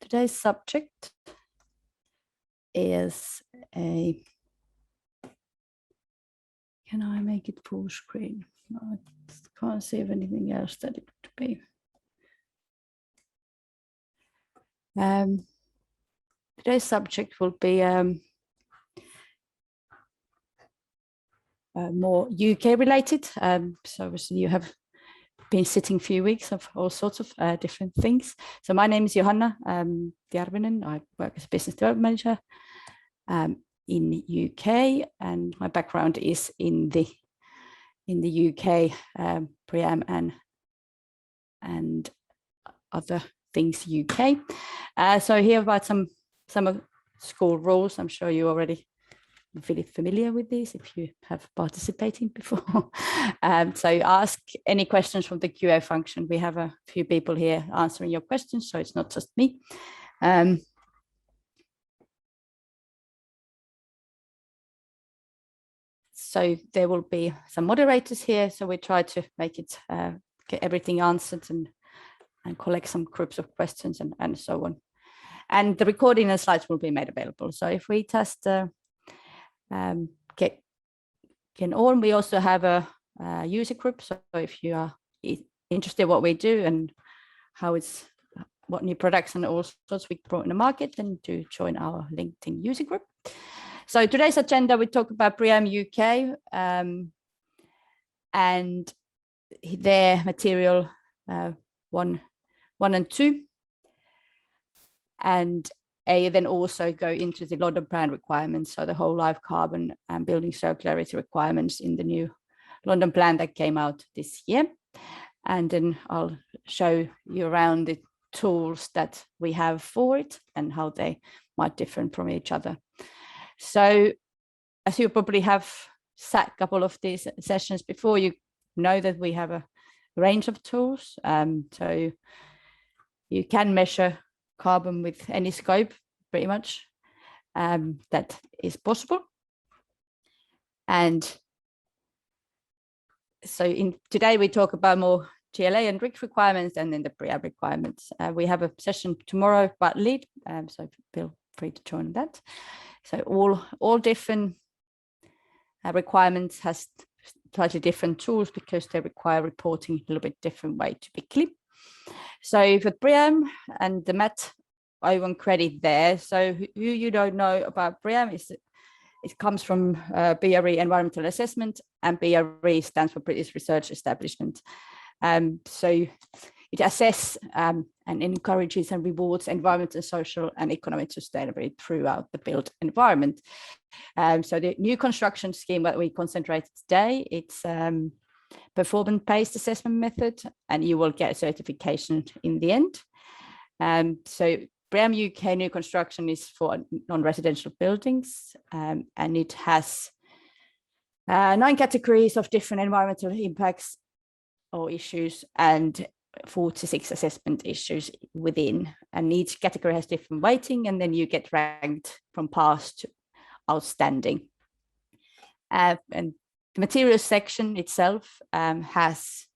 Today's subject is a, can I make it full screen? I can't see if anything else that it would be. Today's subject will be more UK related. So obviously you have been sitting a few weeks of all sorts of different things. So my name is Johanna Järvinen. I work as a business development manager in UK, and my background is in the UK, BREEAM and other things UK. So here about some of school rules. I'm sure you already really familiar with these if you have participated before. So ask any questions from the QA function. We have a few people here answering your questions, so it's not just me. So there will be some moderators here, so we try to make it get everything answered and collect some groups of questions and so on. And the recording and slides will be made available. So if we just get on, we also have a user group. So if you are interested in what we do and what new products and all sorts we brought in the market, then do join our LinkedIn user group. So today's agenda, we talk about BREEAM UK and their material 1 and 2. And then also go into the London plan requirements, so the whole life carbon and building circularity requirements in the new London plan that came out this year. And then I'll show you around the tools that we have for it and how they might differ from each other. So as you probably have sat a couple of these sessions before, you know that we have a range of tools. So you can measure carbon with any scope, pretty much, that is possible. And so today we talk about more GLA and RIC requirements and then the BREA requirements. We have a session tomorrow about LEED, so feel free to join that. So all different requirements has slightly different tools because they require reporting a little bit different way typically. So for BREEAM and the Matt, I want credit there. So who you don't know about BREEAM is it comes from BRE Environmental Assessment, and BRE stands for British Research Establishment. So it assesses and encourages and rewards environmental, social and economic sustainability throughout the built environment. So the new construction scheme that we concentrate today, it's performance-based assessment method, and you will get a certification in the end. So BREEAM UK new construction is for non-residential buildings, and it has 9 categories of different environmental impacts or issues and 46 assessment issues within, and each category has different weighting, and then you get ranked from pass to outstanding. And the materials section itself has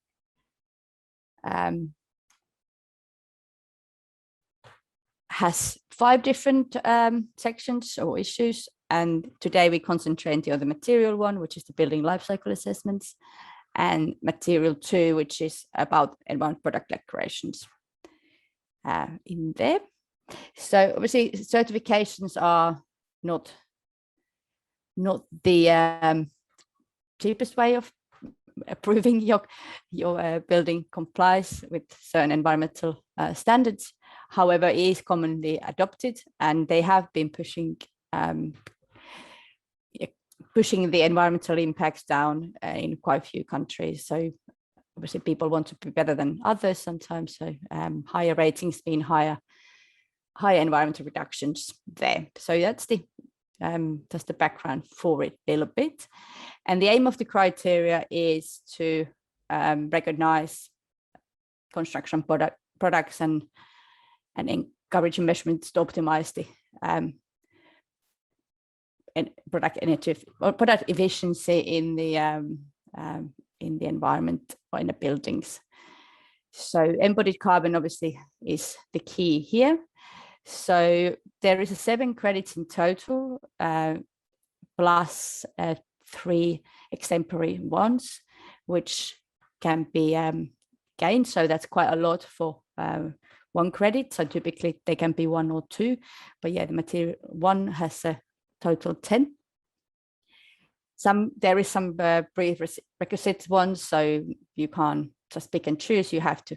has 5 different sections or issues, and today we concentrate on the material one, which is the building life cycle assessments, and material 2, which is about environment product declarations in there. So obviously certifications are not the cheapest way of proving your building complies with certain environmental standards. However, it is commonly adopted, and they have been pushing the environmental impacts down in quite a few countries. So obviously people want to be better than others sometimes. So higher ratings mean higher environmental reductions there. So that's the background for it a little bit. And the aim of the criteria is to recognize construction products and encourage measurements to optimize the product efficiency in the environment or in the buildings. So embodied carbon obviously is the key here. So there is 7 credits in total, plus 3 exemplary ones, which can be gained. So that's quite a lot for 1 credit. So typically they can be 1 or 2, but yeah, the material one has a total 10. There is some prerequisite ones, so you can't just pick and choose. You have to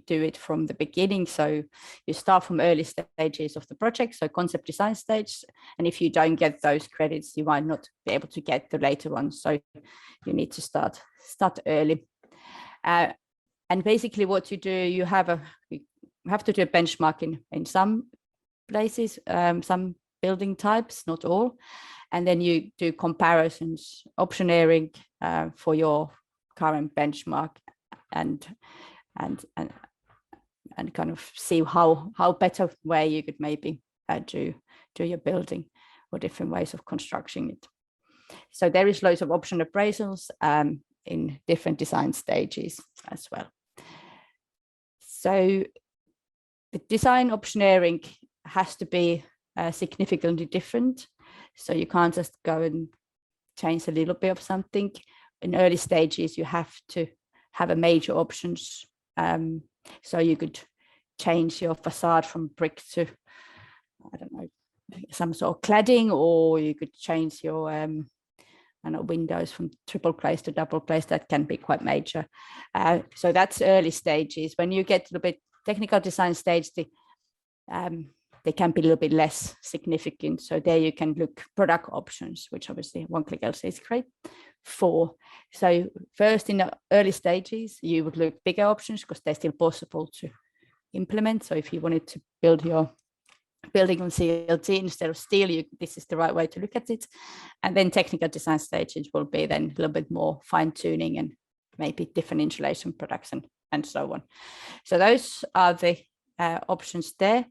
do it from the beginning. So you start from early stages of the project, so concept design stage. And if you don't get those credits, you might not be able to get the later ones. So you need to start early. And basically what you do, you have to do a benchmarking in some places, some building types, not all. And then you do comparisons, optioneering for your current benchmark, and kind of see how better way you could maybe do your building, or different ways of constructing it. So there is loads of option appraisals in different design stages as well. So the design optioneering has to be significantly different. So you can't just go and change a little bit of something. In early stages, you have to have a major options. So you could change your facade from brick to, I don't know, some sort of cladding, or you could change your windows from triple glazed to double glazed. That can be quite major. So that's early stages. When you get to the bit technical design stage, they can be a little bit less significant. So there you can look product options, which obviously One-Click LC is great for. So first, in the early stages, you would look bigger options because they're still possible to implement. So if you wanted to build your building on CLT instead of steel, this is the right way to look at it. And then technical design stages will be then a little bit more fine tuning and maybe different insulation products and so on. So those are the options there.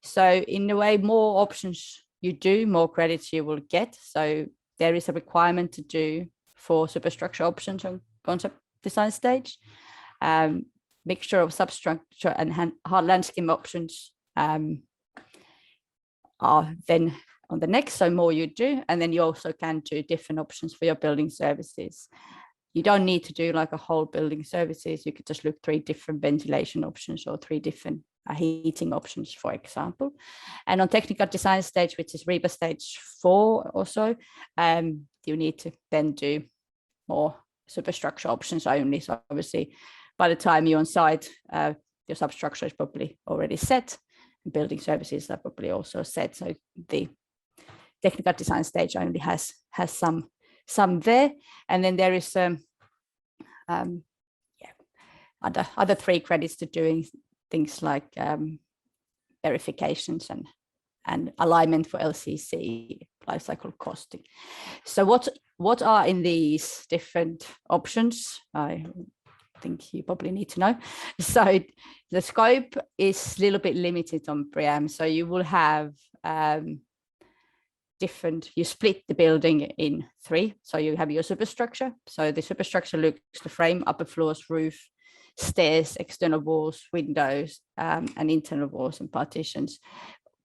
So in a way, more options you do, more credits you will get. So there is a requirement to do for superstructure options on concept design stage. Mixture of substructure and hard landscape options are then on the next, so more you do. And then you also can do different options for your building services. You don't need to do like a whole building services. You could just look 3 different ventilation options or 3 different heating options, for example. And on technical design stage, which is REBA stage 4 or so, you need to then do more superstructure options only. So obviously, by the time you're on site, your substructure is probably already set. Building services are probably also set. So the technical design stage only has some there. And then there is other 3 credits to doing things like verifications and alignment for LCC, lifecycle costing. So what are in these different options? I think you probably need to know. So the scope is a little bit limited on BREEAM. So you will have you split the building in 3. So you have your superstructure. So the superstructure looks the frame, upper floors, roof, stairs, external walls, windows, and internal walls and partitions.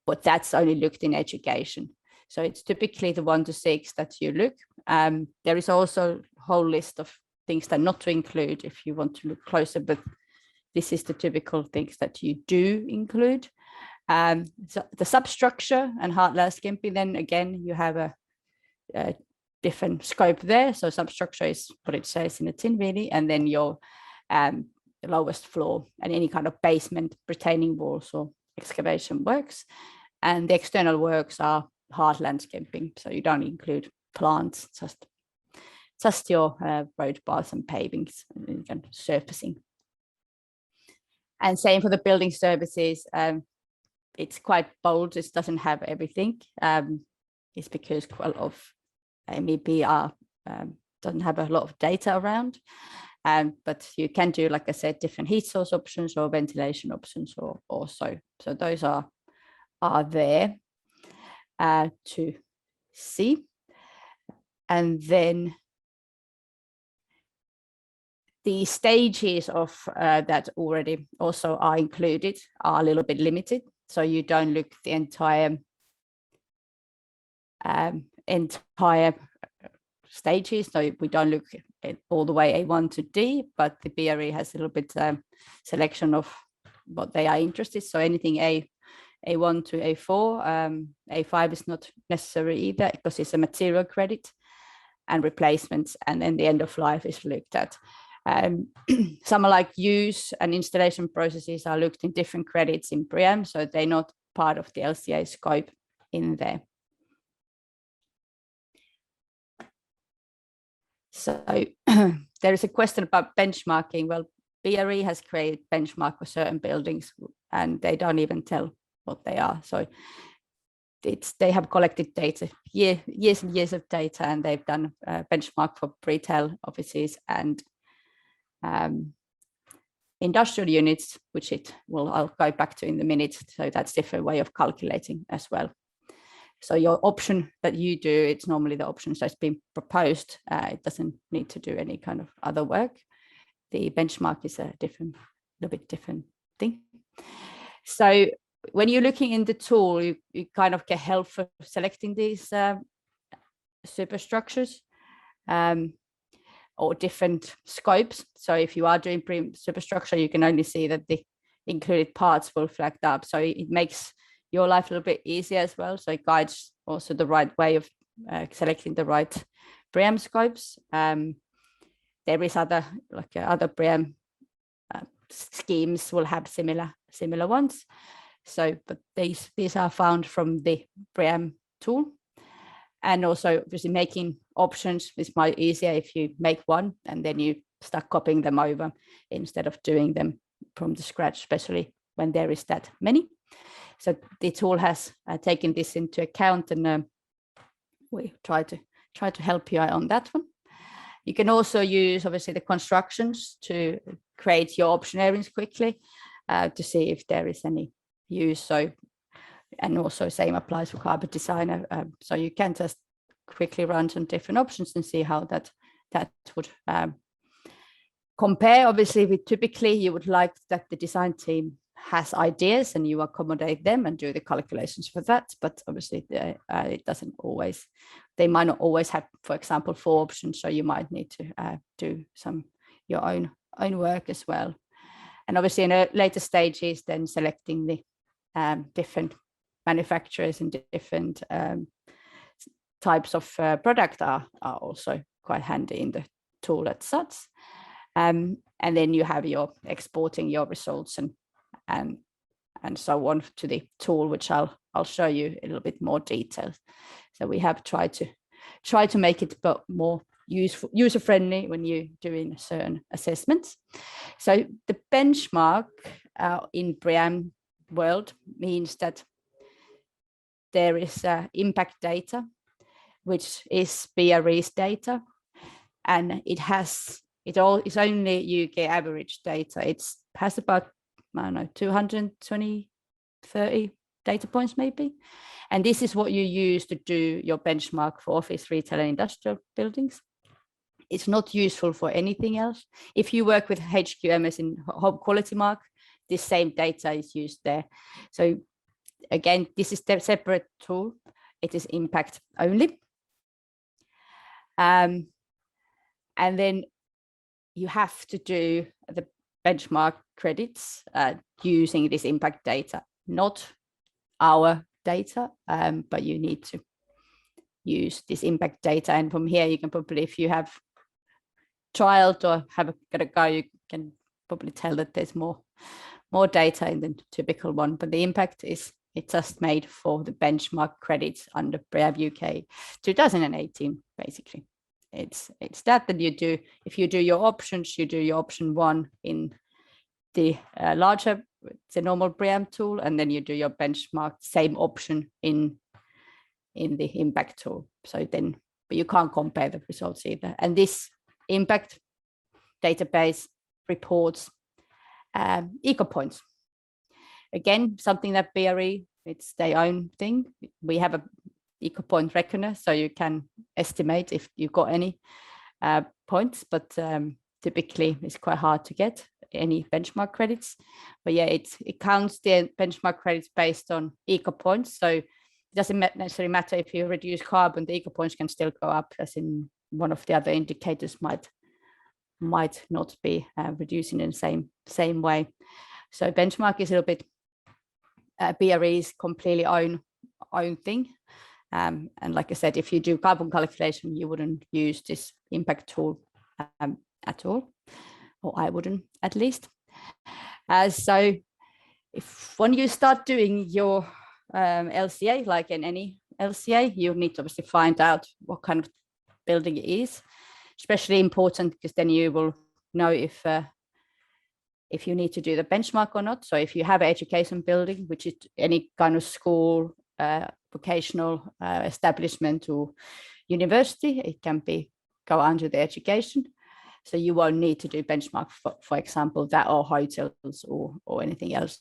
But that's only looked in education. So it's typically the 1 to 6 that you look. There is also a whole list of things that not to include if you want to look closer, but this is the typical things that you do include. So the substructure and hard landscaping, then again, you have a different scope there. So substructure is what it says in the tin really, and then your lowest floor and any kind of basement, retaining walls or excavation works. And the external works are hard landscaping. So you don't include plants, just your road bars and pavings and surfacing. And same for the building services. It's quite bold. It doesn't have everything. It's because quite a lot of MEP doesn't have a lot of data around. But you can do, like I said, different heat source options or ventilation options or so. So those are there to see. And then the stages of that already also are included are a little bit limited. So you don't look the entire stages. So we don't look at all the way A1 to D, but the BRE has a little bit selection of what they are interested. So anything A1 to A4, A5 is not necessary either because it's a material credit and replacements, and then the end of life is looked at. Some like use and installation processes are looked in different credits in BREEAM, so they're not part of the LCA scope in there. So there is a question about benchmarking. Well, BRE has created benchmark for certain buildings and they don't even tell what they are. So they have collected data, years and years of data, and they've done a benchmark for retail offices and industrial units, which I'll go back to in a minute. So that's a different way of calculating as well. So your option that you do, it's normally the options that's been proposed. It doesn't need to do any kind of other work. The benchmark is a little bit different thing. So when you're looking in the tool, you kind of get help for selecting these superstructures or different scopes. So if you are doing BREEAM superstructure, you can only see that the included parts will flagged up. So it makes your life a little bit easier as well. So it guides also the right way of selecting the right BREEAM scopes. There is other BREEAM schemes will have similar ones. So, but these are found from the BREEAM tool. And also obviously making options is much easier if you make one and then you start copying them over instead of doing them from the scratch, especially when there is that many. So the tool has taken this into account, and we try to help you out on that one. You can also use obviously the constructions to create your option areas quickly to see if there is any use. So, and also same applies for Carpet Designer. So you can just quickly run some different options and see how that would compare. Obviously, typically you would like that the design team has ideas and you accommodate them and do the calculations for that. But obviously it doesn't always, they might not always have, for example, 4 options. So you might need to do some your own work as well. And obviously in a later stages, then selecting the different manufacturers and different types of product are also quite handy in the tool as such. And then you have your exporting your results and so on to the tool, which I'll show you a little bit more details. So we have tried to make it more user friendly when you're doing certain assessments. So the benchmark in BREEAM world means that there is impact data, which is BRE's data, and it's only UK average data. It has about, I don't know, 220, 30 data points maybe. And this is what you use to do your benchmark for office, retail and industrial buildings. It's not useful for anything else. If you work with HQMS in home quality mark, this same data is used there. So again, this is a separate tool. It is impact only. And then you have to do the benchmark credits using this impact data, not our data, but you need to use this impact data. And from here, you can probably, if you have trialed or got a go, you can probably tell that there's more data in the typical one. But the impact it's just made for the benchmark credits under BREA UK 2018, basically. It's that you do. If you do your options, you do your option 1 in the larger, the normal BREEAM tool, and then you do your benchmark same option in the impact tool. So then, but you can't compare the results either. And this impact database reports eco points. Again, something that BRE, it's their own thing. We have a eco point reckoner, so you can estimate if you've got any points, but typically it's quite hard to get any benchmark credits, but yeah, it counts the benchmark credits based on eco points. So it doesn't necessarily matter if you reduce carbon, the eco points can still go up, as in one of the other indicators might not be reducing in the same way. So benchmark is a little bit BRE's completely own thing. And like I said, if you do carbon calculation, you wouldn't use this impact tool at all, or I wouldn't at least. So if when you start doing your LCA, like in any LCA, you need to obviously find out what kind of building it is, especially important because then you will know if you need to do the benchmark or not. So if you have an education building, which is any kind of school, vocational establishment or university, it can go under the education. So you won't need to do benchmark, for example, that, or hotels or anything else.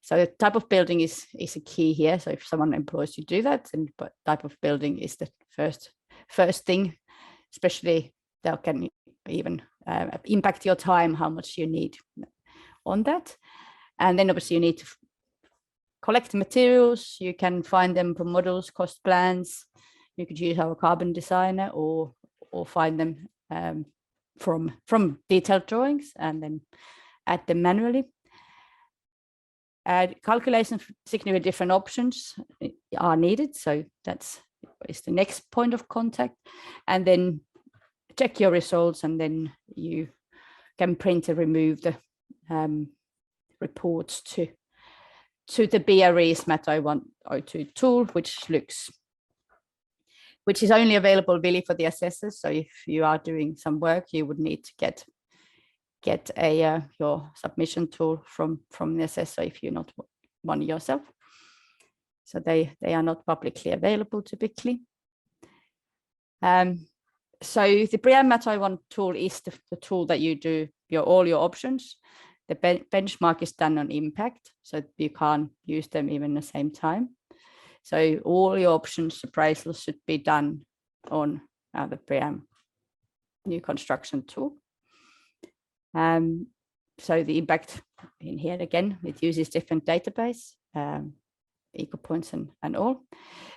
So the type of building is a key here. So if someone employs you to do that, then type of building is the first thing, especially that can even impact your time, how much you need on that. And then obviously you need to collect materials. You can find them from models, cost plans. You could use our carbon designer or find them from detailed drawings and then add them manually. Calculation of significantly different options are needed. So that's the next point of contact. And then check your results, and then you can print and remove the reports to the BRE's MAT 0102 tool, which is only available really for the assessors. So if you are doing some work, you would need to get your submission tool from the assessor if you're not one yourself. So they are not publicly available typically. So the BREEAM MAT 01 tool is the tool that you do all your options. The benchmark is done on impact, so you can't use them even at the same time. So all your options appraisals should be done on the BREEAM new construction tool. So the impact in here again, it uses different database, eco points and all.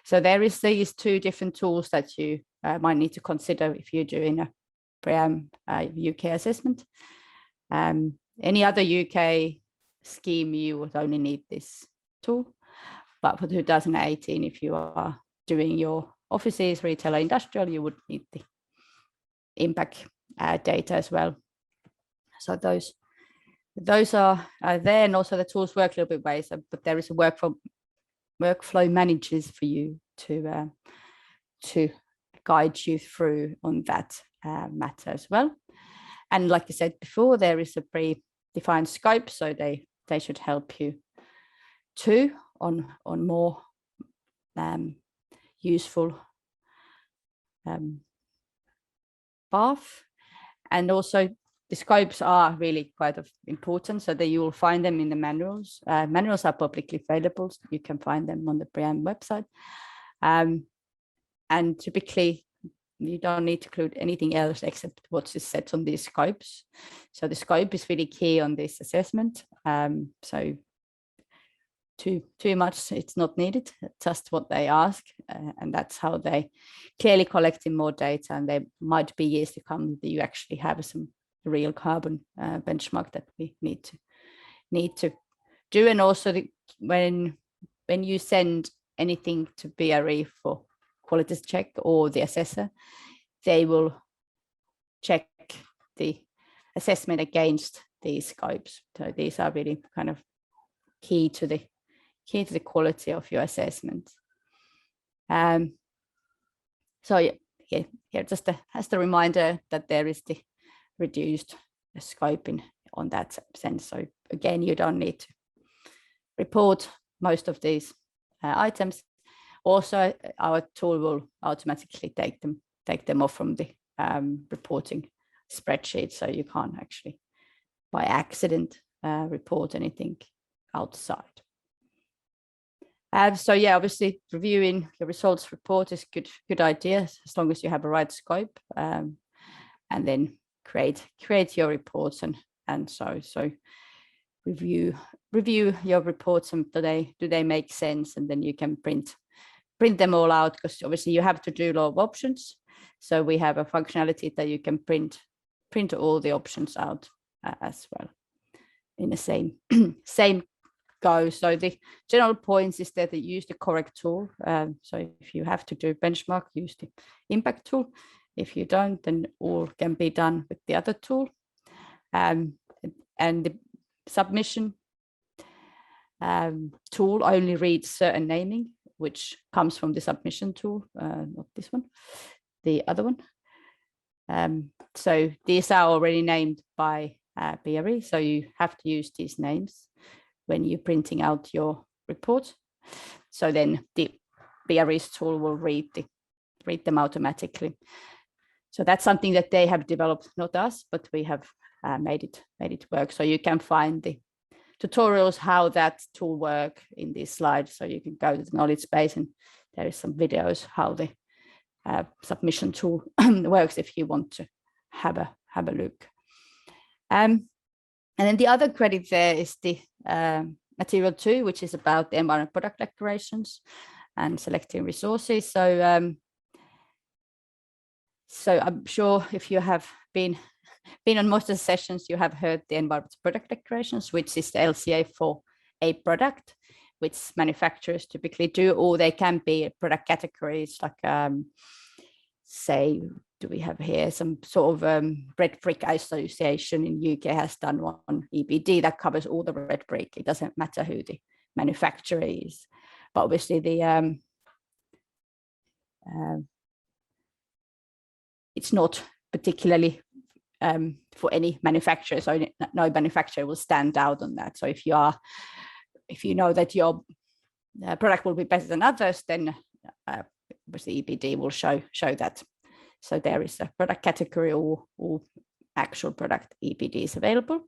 So there is these two different tools that you might need to consider if you're doing a BREEAM UK assessment. Any other UK scheme, you would only need this tool. But for 2018, if you are doing your offices, retail, or industrial, you would need the impact data as well. So those are there, and also the tools work a little bit ways, but there is a workflow managers for you to guide you through on that matter as well. And like I said before, there is a pre-defined scope, so they should help you too on more useful path. And also the scopes are really quite important, so that you will find them in the manuals. Manuals are publicly available, so you can find them on the BREEAM website. And typically you don't need to include anything else except what is set on these scopes. So the scope is really key on this assessment. So too much, it's not needed, just what they ask. And that's how they clearly collecting more data. And there might be years to come that you actually have some real carbon benchmark that we need to do. And also when you send anything to BRE for quality check or the assessor, they will check the assessment against these scopes. So these are really kind of key to the quality of your assessment. So yeah, just as the reminder that there is the reduced scope on that sense. So again, you don't need to report most of these items. Also, our tool will automatically take them off from the reporting spreadsheet, so you can't actually by accident report anything outside. So yeah, obviously reviewing your results report is good idea as long as you have a right scope, and then create your reports and so review your reports, and do they make sense, and then you can print them all out, because obviously you have to do a lot of options. So we have a functionality that you can print all the options out as well in the same go. So the general points is that they use the correct tool. So if you have to do benchmark, use the impact tool. If you don't, then all can be done with the other tool. And the submission tool only reads certain naming, which comes from the submission tool, not this one, the other one. So these are already named by BRE, so you have to use these names when you're printing out your report. So then the BRE's tool will read them automatically. So that's something that they have developed, not us, but we have made it work. So you can find the tutorials how that tool work in this slide. So you can go to the knowledge base, and there is some videos how the submission tool works if you want to have a look. And then the other credit there is the material 2, which is about the environment product declarations and selecting resources. So so I'm sure if you have been on most of the sessions, you have heard the environment product declarations, which is the LCA for a product, which manufacturers typically do, or they can be product categories like, say, do we have here some sort of red brick association in UK has done one EPD that covers all the red brick. It doesn't matter who the manufacturer is, but obviously the it's not particularly for any manufacturer, so no manufacturer will stand out on that. So if you know that your product will be better than others, then obviously EPD will show that. So there is a product category or actual product EPDs available.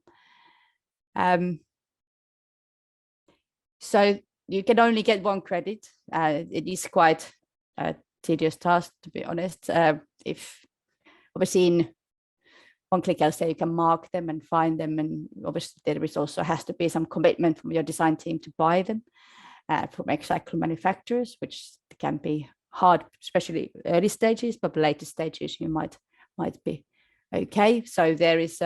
So you can only get one credit. It is quite a tedious task, to be honest. If obviously in one-click LCA, you can mark them and find them, and obviously there is also has to be some commitment from your design team to buy them from cycle manufacturers, which can be hard, especially early stages, but later stages you might be okay. So there is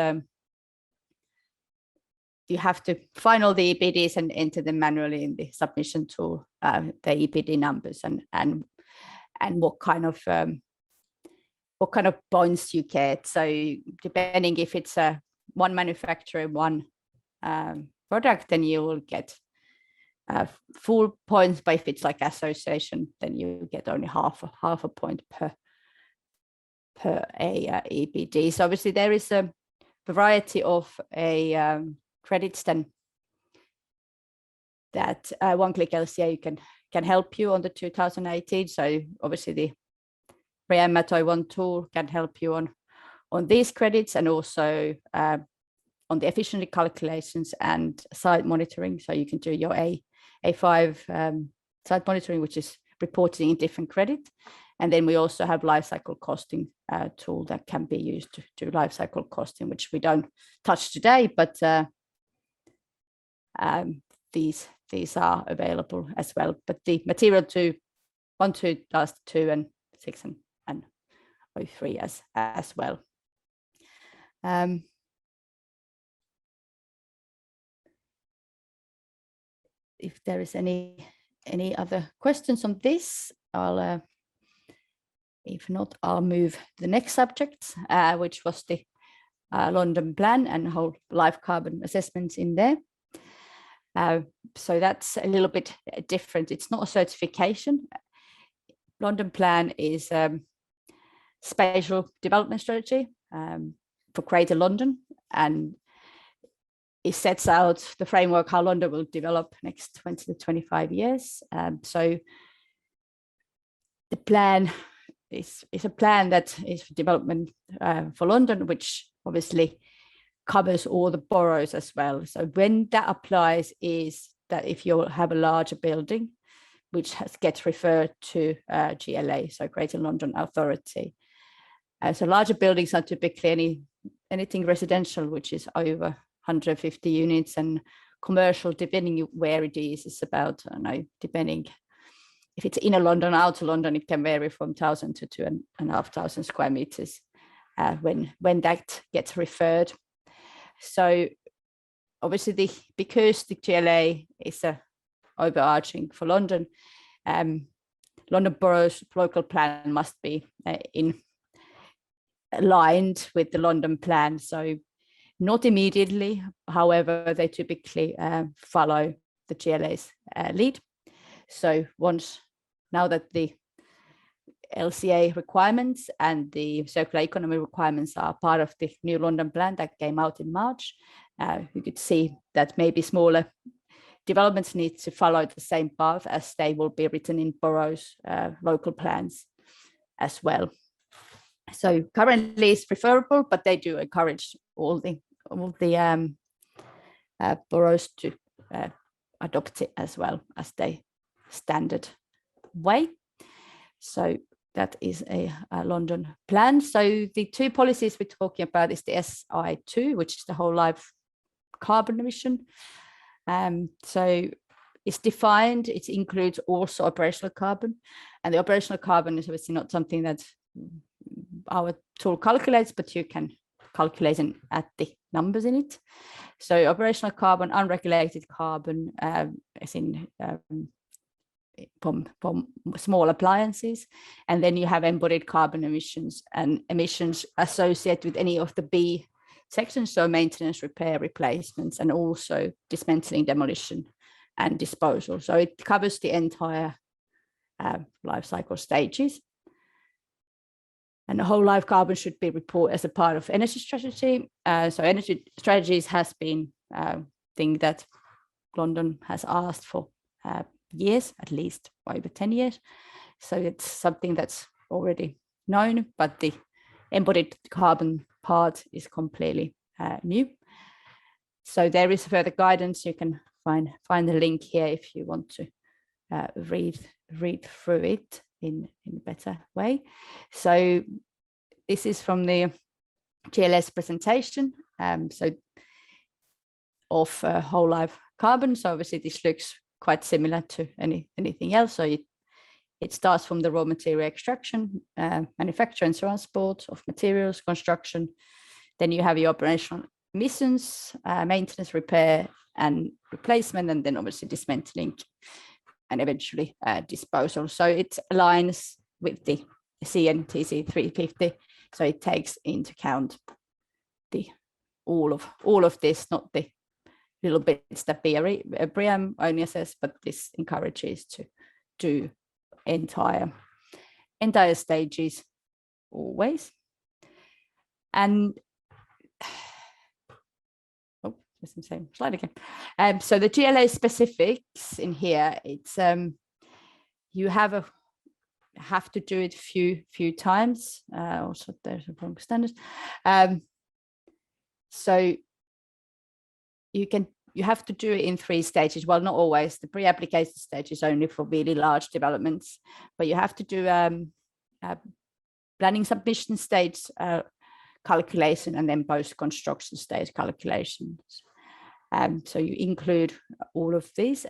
you have to find all the EPDs and enter them manually in the submission tool, the EPD numbers and what kind of points you get. So depending if it's one manufacturer, one product, then you will get full points. But if it's like association, then you get only half a point per a EPD. So obviously there is a variety of credits then that one-click LCA can help you on the 2018. So obviously the BREEAM Mato1 tool can help you on these credits, and also on the efficiency calculations and site monitoring. So you can do your A5 site monitoring, which is reporting in different credit. And then we also have lifecycle costing tool that can be used to do lifecycle costing, which we don't touch today, but these are available as well. But the material 2, 1, 2, last 2, and 6 and 03 as well. If there is any other questions on this, I'll if not, I'll move to the next subject, which was the London plan and whole life carbon assessments in there. So that's a little bit different. It's not a certification. London plan is spatial development strategy for Greater London, and it sets out the framework how London will develop next 20 to 25 years. So the plan is a plan that is for development for London, which obviously covers all the boroughs as well. So when that applies is that if you have a larger building, which gets referred to GLA, so Greater London Authority. So larger buildings are typically anything residential which is over 150 units, and commercial, depending where it is about, I don't know, depending if it's inner London, outer London, it can vary from 1,000 to 2,500 square meters when that gets referred. So obviously, because the GLA is overarching for London, London Borough's local plan must be aligned with the London plan. So not immediately, however, they typically follow the GLA's lead. So now that the LCA requirements and the circular economy requirements are part of the new London plan that came out in March, you could see that maybe smaller developments need to follow the same path, as they will be written in boroughs' local plans as well. So currently it's preferable, but they do encourage all the boroughs to adopt it as well as the standard way. So that is a London plan. So the two policies we're talking about is the SI2, which is the whole life carbon emission. So it's defined, it includes also operational carbon, and the operational carbon is obviously not something that our tool calculates, but you can calculate and add the numbers in it. So operational carbon, unregulated carbon, as in from small appliances, and then you have embodied carbon emissions and emissions associated with any of the B sections, so maintenance, repair, replacements, and also dismantling, demolition, and disposal. So it covers the entire life cycle stages. And the whole life carbon should be reported as a part of energy strategy. So energy strategies has been a thing that London has asked for years, at least over 10 years. So it's something that's already known, but the embodied carbon part is completely new. So there is further guidance. You can find the link here if you want to read through it in a better way. So this is from the GLS presentation, so of whole life carbon. So obviously this looks quite similar to anything else. So it starts from the raw material extraction, manufacture and transport of materials, construction. Then you have your operational emissions, maintenance, repair, and replacement, and then obviously dismantling and eventually disposal. So it aligns with the CNTC 350. So it takes into account all of this, not the little bits that BREAM only says, but this encourages to do entire stages always. And it's the same slide again. So the GLA specifics in here, it's you have to do it few times. Also, there's a wrong standard. So you have to do it in 3 stages. Well, not always. The pre-application stage is only for really large developments, but you have to do planning submission stage calculation and then post-construction stage calculations. So you include all of these.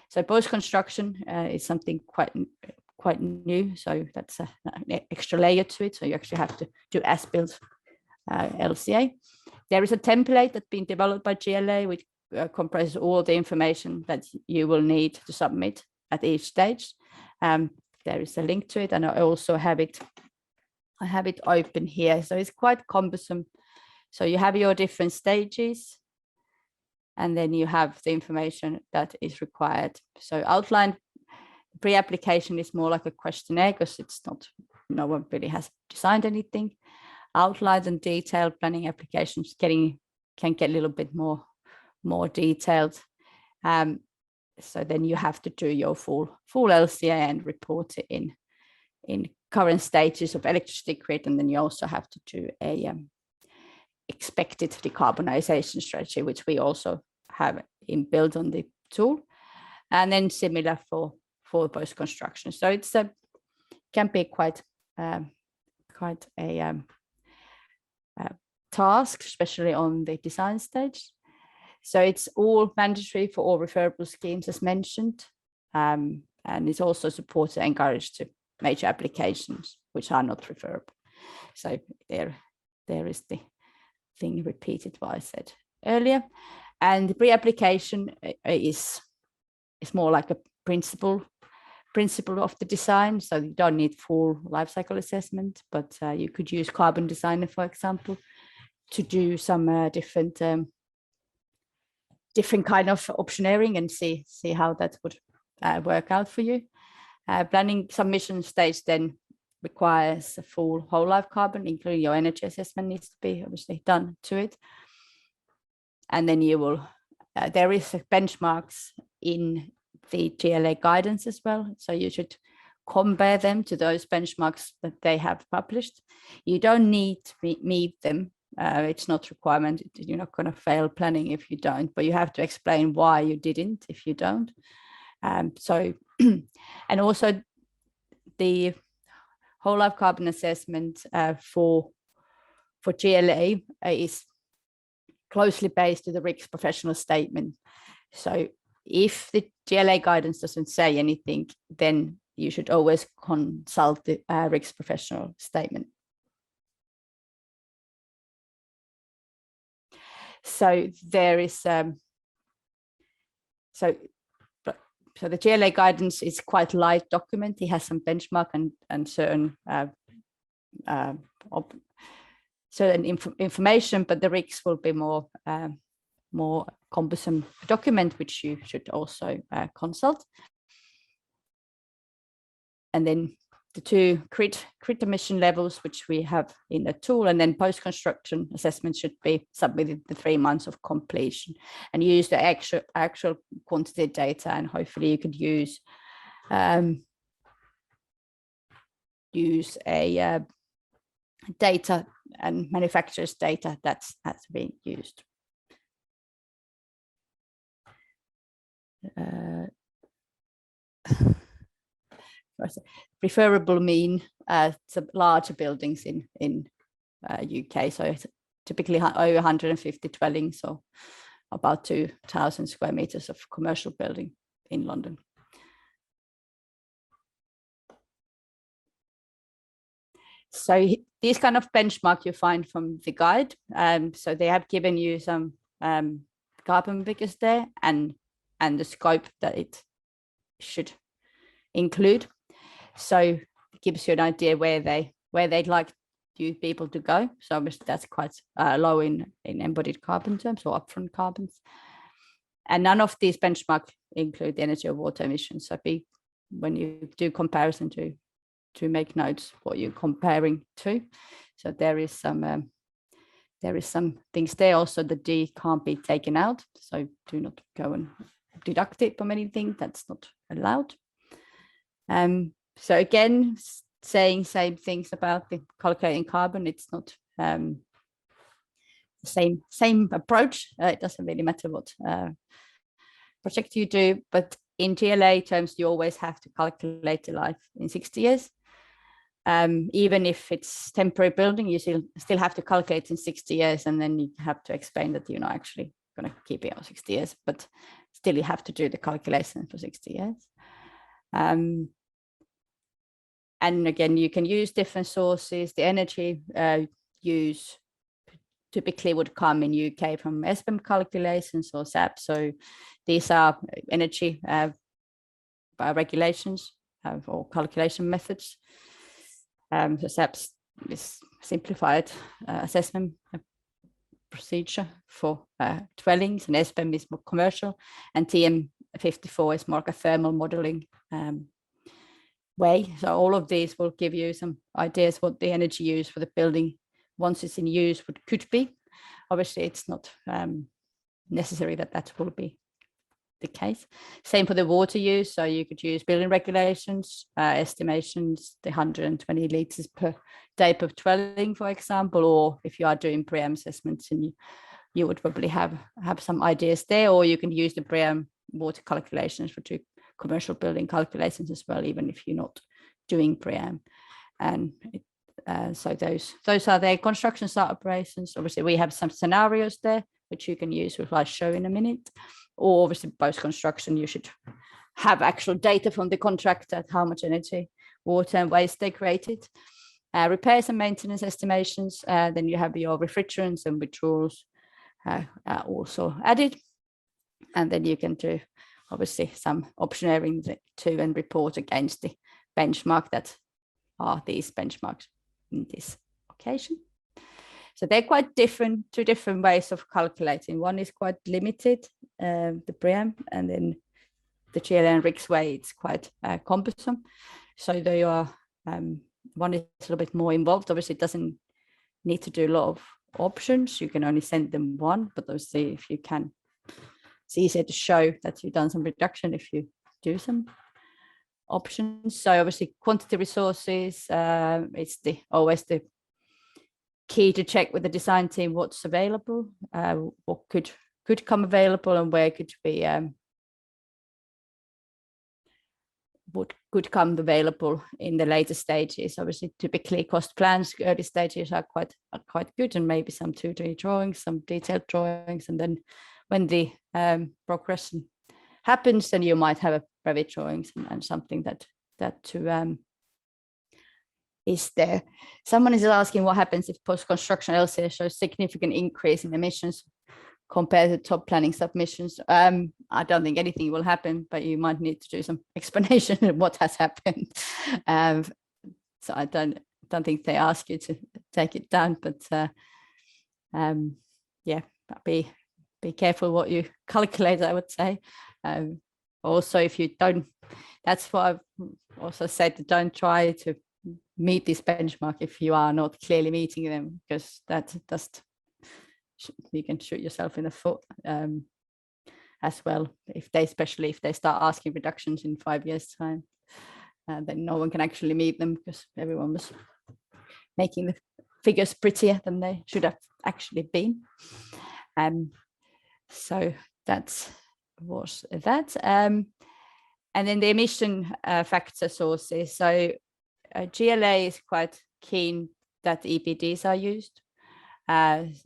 So post-construction is something quite new. So that's an extra layer to it. So you actually have to do as-built LCA. There is a template that's been developed by GLA, which comprises all the information that you will need to submit at each stage. There is a link to it, and I also have it. I have it open here, so it's quite cumbersome. So you have your different stages, and then you have the information that is required. So outline pre-application is more like a questionnaire because it's not, no one really has designed anything. Outlined and detailed planning applications can get a little bit more detailed. So then you have to do your full LCA and report it in current stages of electricity grid, and then you also have to do a expected decarbonization strategy, which we also have built on the tool, and then similar for post construction. So it's can be quite a task, especially on the design stage. So it's all mandatory for all referable schemes as mentioned. And it's also supported and encouraged to major applications which are not referable. So there is the thing repeated what I said earlier. And the pre-application is more like a principle of the design. So you don't need full life cycle assessment, but you could use Carbon Designer, for example, to do some different kind of optioneering and see how that would work out for you. Planning submission stage then requires a full whole life carbon, including your energy assessment needs to be obviously done to it. And then you will, there is benchmarks in the GLA guidance as well. So you should compare them to those benchmarks that they have published. You don't need to meet them. It's not a requirement. You're not going to fail planning if you don't, but you have to explain why you didn't if you don't. So, and also the whole life carbon assessment for GLA is closely based to the RICS professional statement. So if the GLA guidance doesn't say anything, then you should always consult the RICS professional statement. So there is, so the GLA guidance is quite a light document. It has some benchmark and certain information, but the RICS will be more cumbersome document, which you should also consult. And then the two crit emission levels, which we have in the tool, and then post-construction assessment should be submitted the 3 months of completion, and use the actual quantity data, and hopefully you could use a data and manufacturer's data that's being used. Preferable mean larger buildings in UK, so it's typically over 150 dwellings, so about 2,000 square meters of commercial building in London. So these kind of benchmark you find from the guide. So they have given you some carbon figures there and the scope that it should include. So it gives you an idea where they'd like you people to go. So obviously that's quite low in embodied carbon terms or upfront carbons. And none of these benchmarks include the energy or water emissions. So when you do comparison to make notes what you're comparing to. So there is some things there also that D can't be taken out. So do not go and deduct it from anything that's not allowed. So again, saying same things about the calculating carbon. It's not the same approach. It doesn't really matter what project you do, but in GLA terms, you always have to calculate the life in 60 years. Even if it's temporary building, you still have to calculate in 60 years, and then you have to explain that you're not actually going to keep it on 60 years, but still you have to do the calculation for 60 years. And again, you can use different sources. The energy use typically would come in UK from SBEM calculations or SAP. So these are energy regulations or calculation methods. So SAP is simplified assessment procedure for dwellings, and SBEM is more commercial, and TM54 is more like a thermal modeling way. So all of these will give you some ideas what the energy use for the building once it's in use could be. Obviously, it's not necessary that will be the case. Same for the water use. So you could use building regulations, estimations, the 120 litres per day per dwelling, for example, or if you are doing BREEAM assessments, and you would probably have some ideas there, or you can use the BREEAM water calculations for two commercial building calculations as well, even if you're not doing BREEAM. And So those are their construction site operations. Obviously, we have some scenarios there, which you can use, which I'll show in a minute. Or obviously, post-construction, you should have actual data from the contractor, how much energy, water, and waste they created. Repairs and maintenance estimations. Then you have your refrigerants and withdrawals also added. And then you can do, obviously, some optioneering to and report against the benchmark that are these benchmarks in this occasion. So they're quite different, two different ways of calculating. One is quite limited, the BREEAM, and then the GLA and RICS way, it's quite cumbersome. So they are, one is a little bit more involved. Obviously, it doesn't need to do a lot of options. You can only send them one, but obviously if you can, it's easier to show that you've done some reduction if you do some options. So obviously quantity resources, it's always the key to check with the design team what's available, what could come available, and where could be what could come available in the later stages. Obviously, typically cost plans, early stages are quite good, and maybe some 2D drawings, some detailed drawings, and then when the progression happens, then you might have a private drawings and something that is there. Someone is asking what happens if post-construction LCA shows significant increase in emissions compared to top planning submissions. I don't think anything will happen, but you might need to do some explanation of what has happened. So I don't think they ask you to take it down, but yeah, be careful what you calculate, I would say. Also, if you don't, that's what I've also said, don't try to meet this benchmark if you are not clearly meeting them, because that just, you can shoot yourself in the foot as well. Especially if they start asking reductions in 5 years' time, then no one can actually meet them because everyone was making the figures prettier than they should have actually been. So that was that. And then the emission factor sources. So GLA is quite keen that EPDs are used.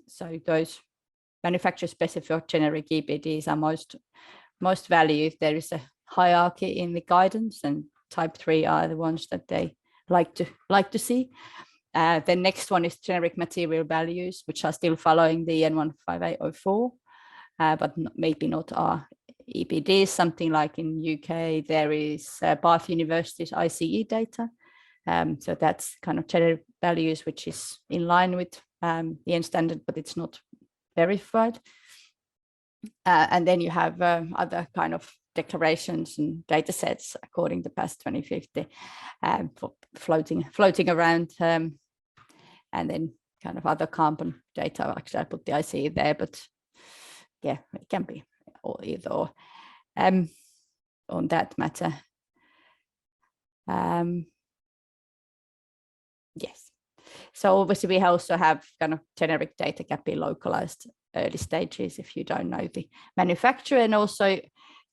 So those manufacturer specific or generic EPDs are most valued. There is a hierarchy in the guidance, and type 3 are the ones that they like to see. The next one is generic material values, which are still following the N15804, but maybe not our EPDs. Something like in UK, there is Bath University's ICE data. So that's kind of generic values, which is in line with the N standard, but it's not verified. And then you have other kind of declarations and data sets according to PAS 2050 for floating around, and then kind of other carbon data. Actually, I put the ICE there, but yeah, it can be either or on that matter. Yes. So obviously we also have kind of generic data can be localized early stages if you don't know the manufacturer, and also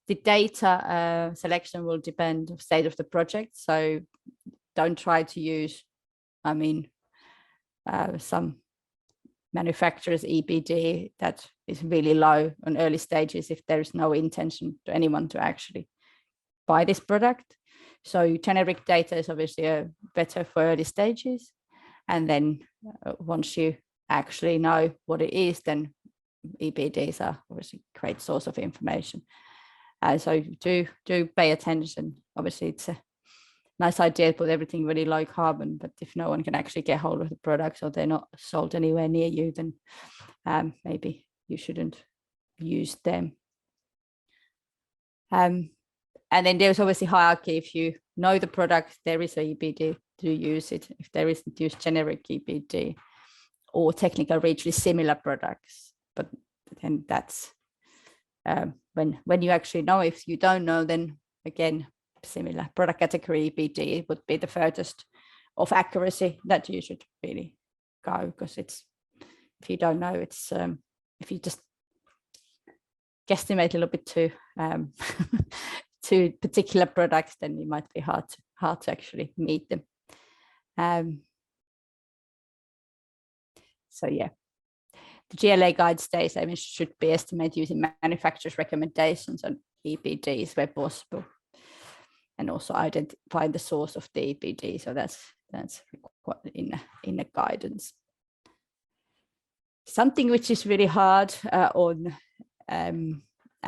the data selection will depend on the state of the project. So don't try to use, I mean, some manufacturers EPD that is really low on early stages if there is no intention to anyone to actually buy this product. So generic data is obviously better for early stages. And then once you actually know what it is, then EPDs are obviously a great source of information. So do pay attention. Obviously, it's a nice idea to put everything really low carbon, but if no one can actually get hold of the products or they're not sold anywhere near you, then maybe you shouldn't use them. And then there's obviously hierarchy. If you know the product, there is a EPD to use it. If there isn't, use generic EPD or technical reach similar products. But then that's when you actually know. If you don't know, then again, similar product category EPD would be the furthest of accuracy that you should really go, because it's, if you don't know, it's if you just guesstimate a little bit too to particular products, then it might be hard to actually meet them. So yeah, the GLA guide states emissions should be estimated using manufacturers' recommendations and EPDs where possible, and also identify the source of the EPD. So that's required in the guidance. Something which is really hard and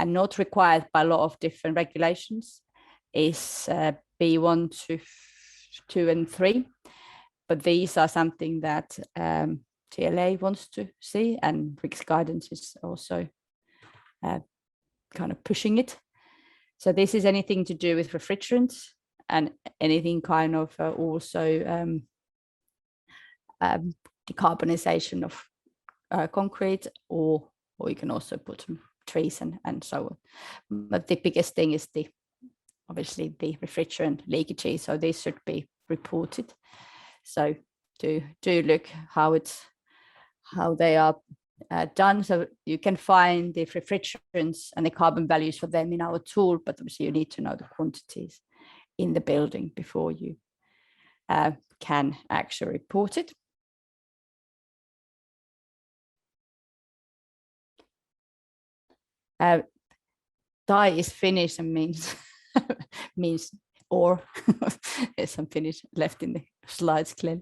not required by a lot of different regulations is B1, 2, and 3. But these are something that TLA wants to see, and RICS guidance is also kind of pushing it. So this is anything to do with refrigerants and anything kind of also decarbonization of concrete, or you can also put some trees and so on. But the biggest thing is obviously the refrigerant leakages. So this should be reported. So do look how they are done. So you can find the refrigerants and the carbon values for them in our tool, but obviously you need to know the quantities in the building before you can actually report it. Die is Finnish and means or. There's some Finnish left in the slides clearly.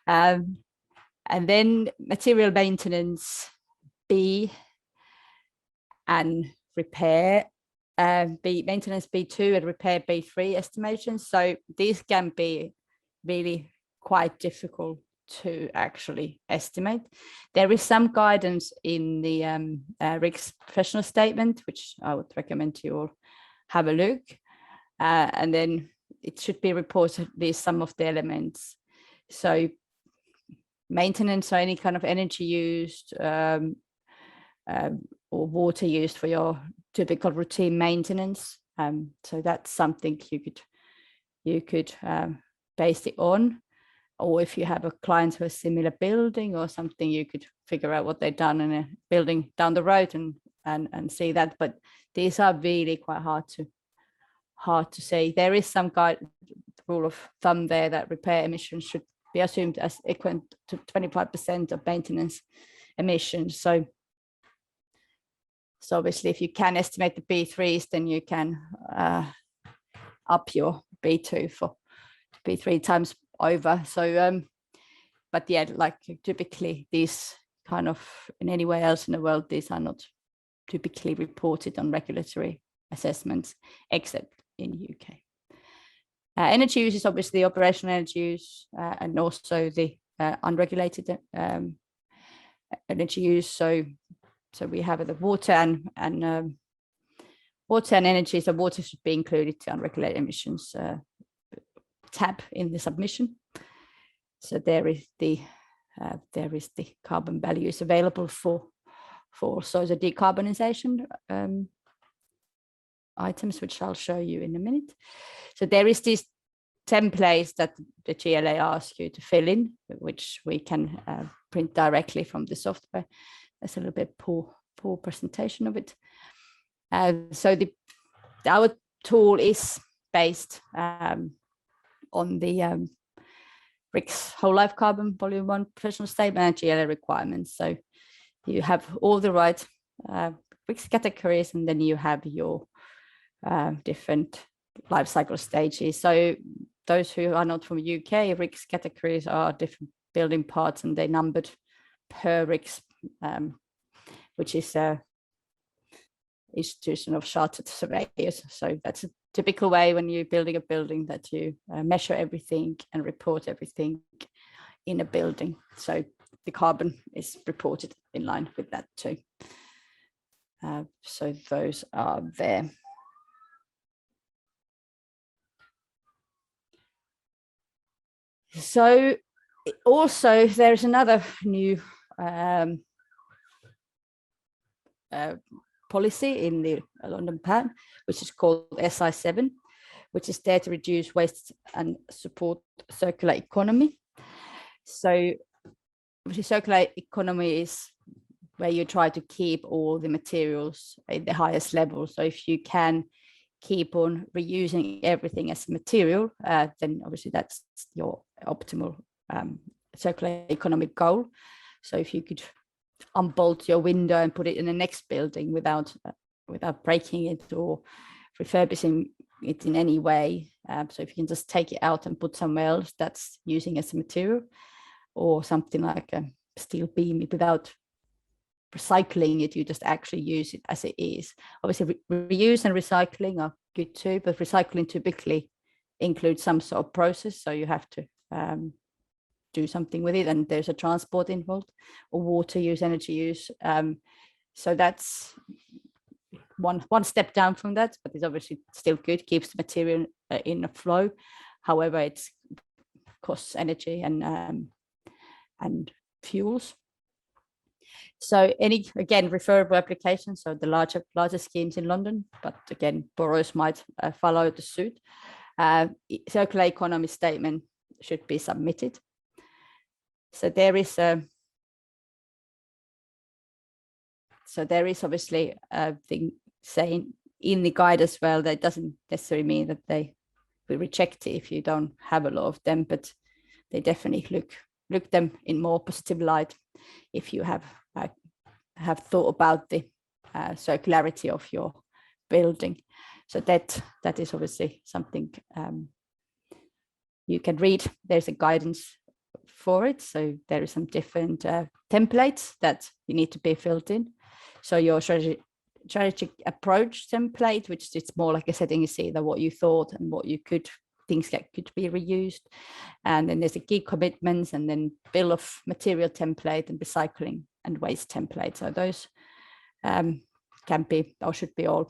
And then material maintenance, B, and repair, maintenance B2 and repair B3 estimations. So these can be really quite difficult to actually estimate. There is some guidance in the RICS professional statement, which I would recommend you all have a look. And then it should be reported with some of the elements. So maintenance, or any kind of energy used or water used for your typical routine maintenance. So that's something you could base it on. Or if you have a client who has a similar building or something, you could figure out what they've done in a building down the road and see that. But these are really quite hard to say. There is some rule of thumb there that repair emissions should be assumed as equivalent to 25% of maintenance emissions. So obviously, if you can estimate the B3s, then you can up your B2 for B3 times over. So, but yeah, like typically these kind of in anywhere else in the world, these are not typically reported on regulatory assessments, except in the UK. Energy use is obviously operational energy use and also the unregulated energy use. So we have the water and water and energy. So water should be included to unregulated emissions tab in the submission. So there is the carbon values available for also the decarbonization items, which I'll show you in a minute. So there is these templates that the GLA asks you to fill in, which we can print directly from the software. There's a little bit poor presentation of it. So our tool is based on the RICS whole life carbon volume 1 professional statement and GLA requirements. So you have all the right RICS categories, and then you have your different life cycle stages. So those who are not from UK, RICS categories are different building parts, and they're numbered per RICS, which is a institution of chartered surveyors. So that's a typical way when you're building a building, that you measure everything and report everything in a building. So the carbon is reported in line with that too. So those are there. So also there's another new policy in the London plan, which is called SI7, which is there to reduce waste and support circular economy. So circular economy is where you try to keep all the materials at the highest level. So if you can keep on reusing everything as material, then obviously that's your optimal circular economic goal. So if you could unbolt your window and put it in the next building without breaking it or refurbishing it in any way. So if you can just take it out and put somewhere else that's using as a material, or something like a steel beam without recycling it, you just actually use it as it is. Obviously, reuse and recycling are good too, but recycling typically includes some sort of process. So you have to do something with it, and there's a transport involved, or water use, energy use. So that's one step down from that, but it's obviously still good, keeps the material in a flow. However, it costs energy and fuels. So again, referable applications, so the larger schemes in London, but again, boroughs might follow the suit. Circular economy statement should be submitted. So there is obviously a thing saying in the guide as well that doesn't necessarily mean that they will reject it if you don't have a lot of them, but they definitely look them in more positive light if you have thought about the circularity of your building. So that is obviously something you can read. There's a guidance for it. So there are some different templates that you need to be filled in. So your strategic approach template, which is more like a setting, is either what you thought and what you could, things that could be reused. And then there's a key commitments, and then bill of material template and recycling and waste template. So those can be or should be all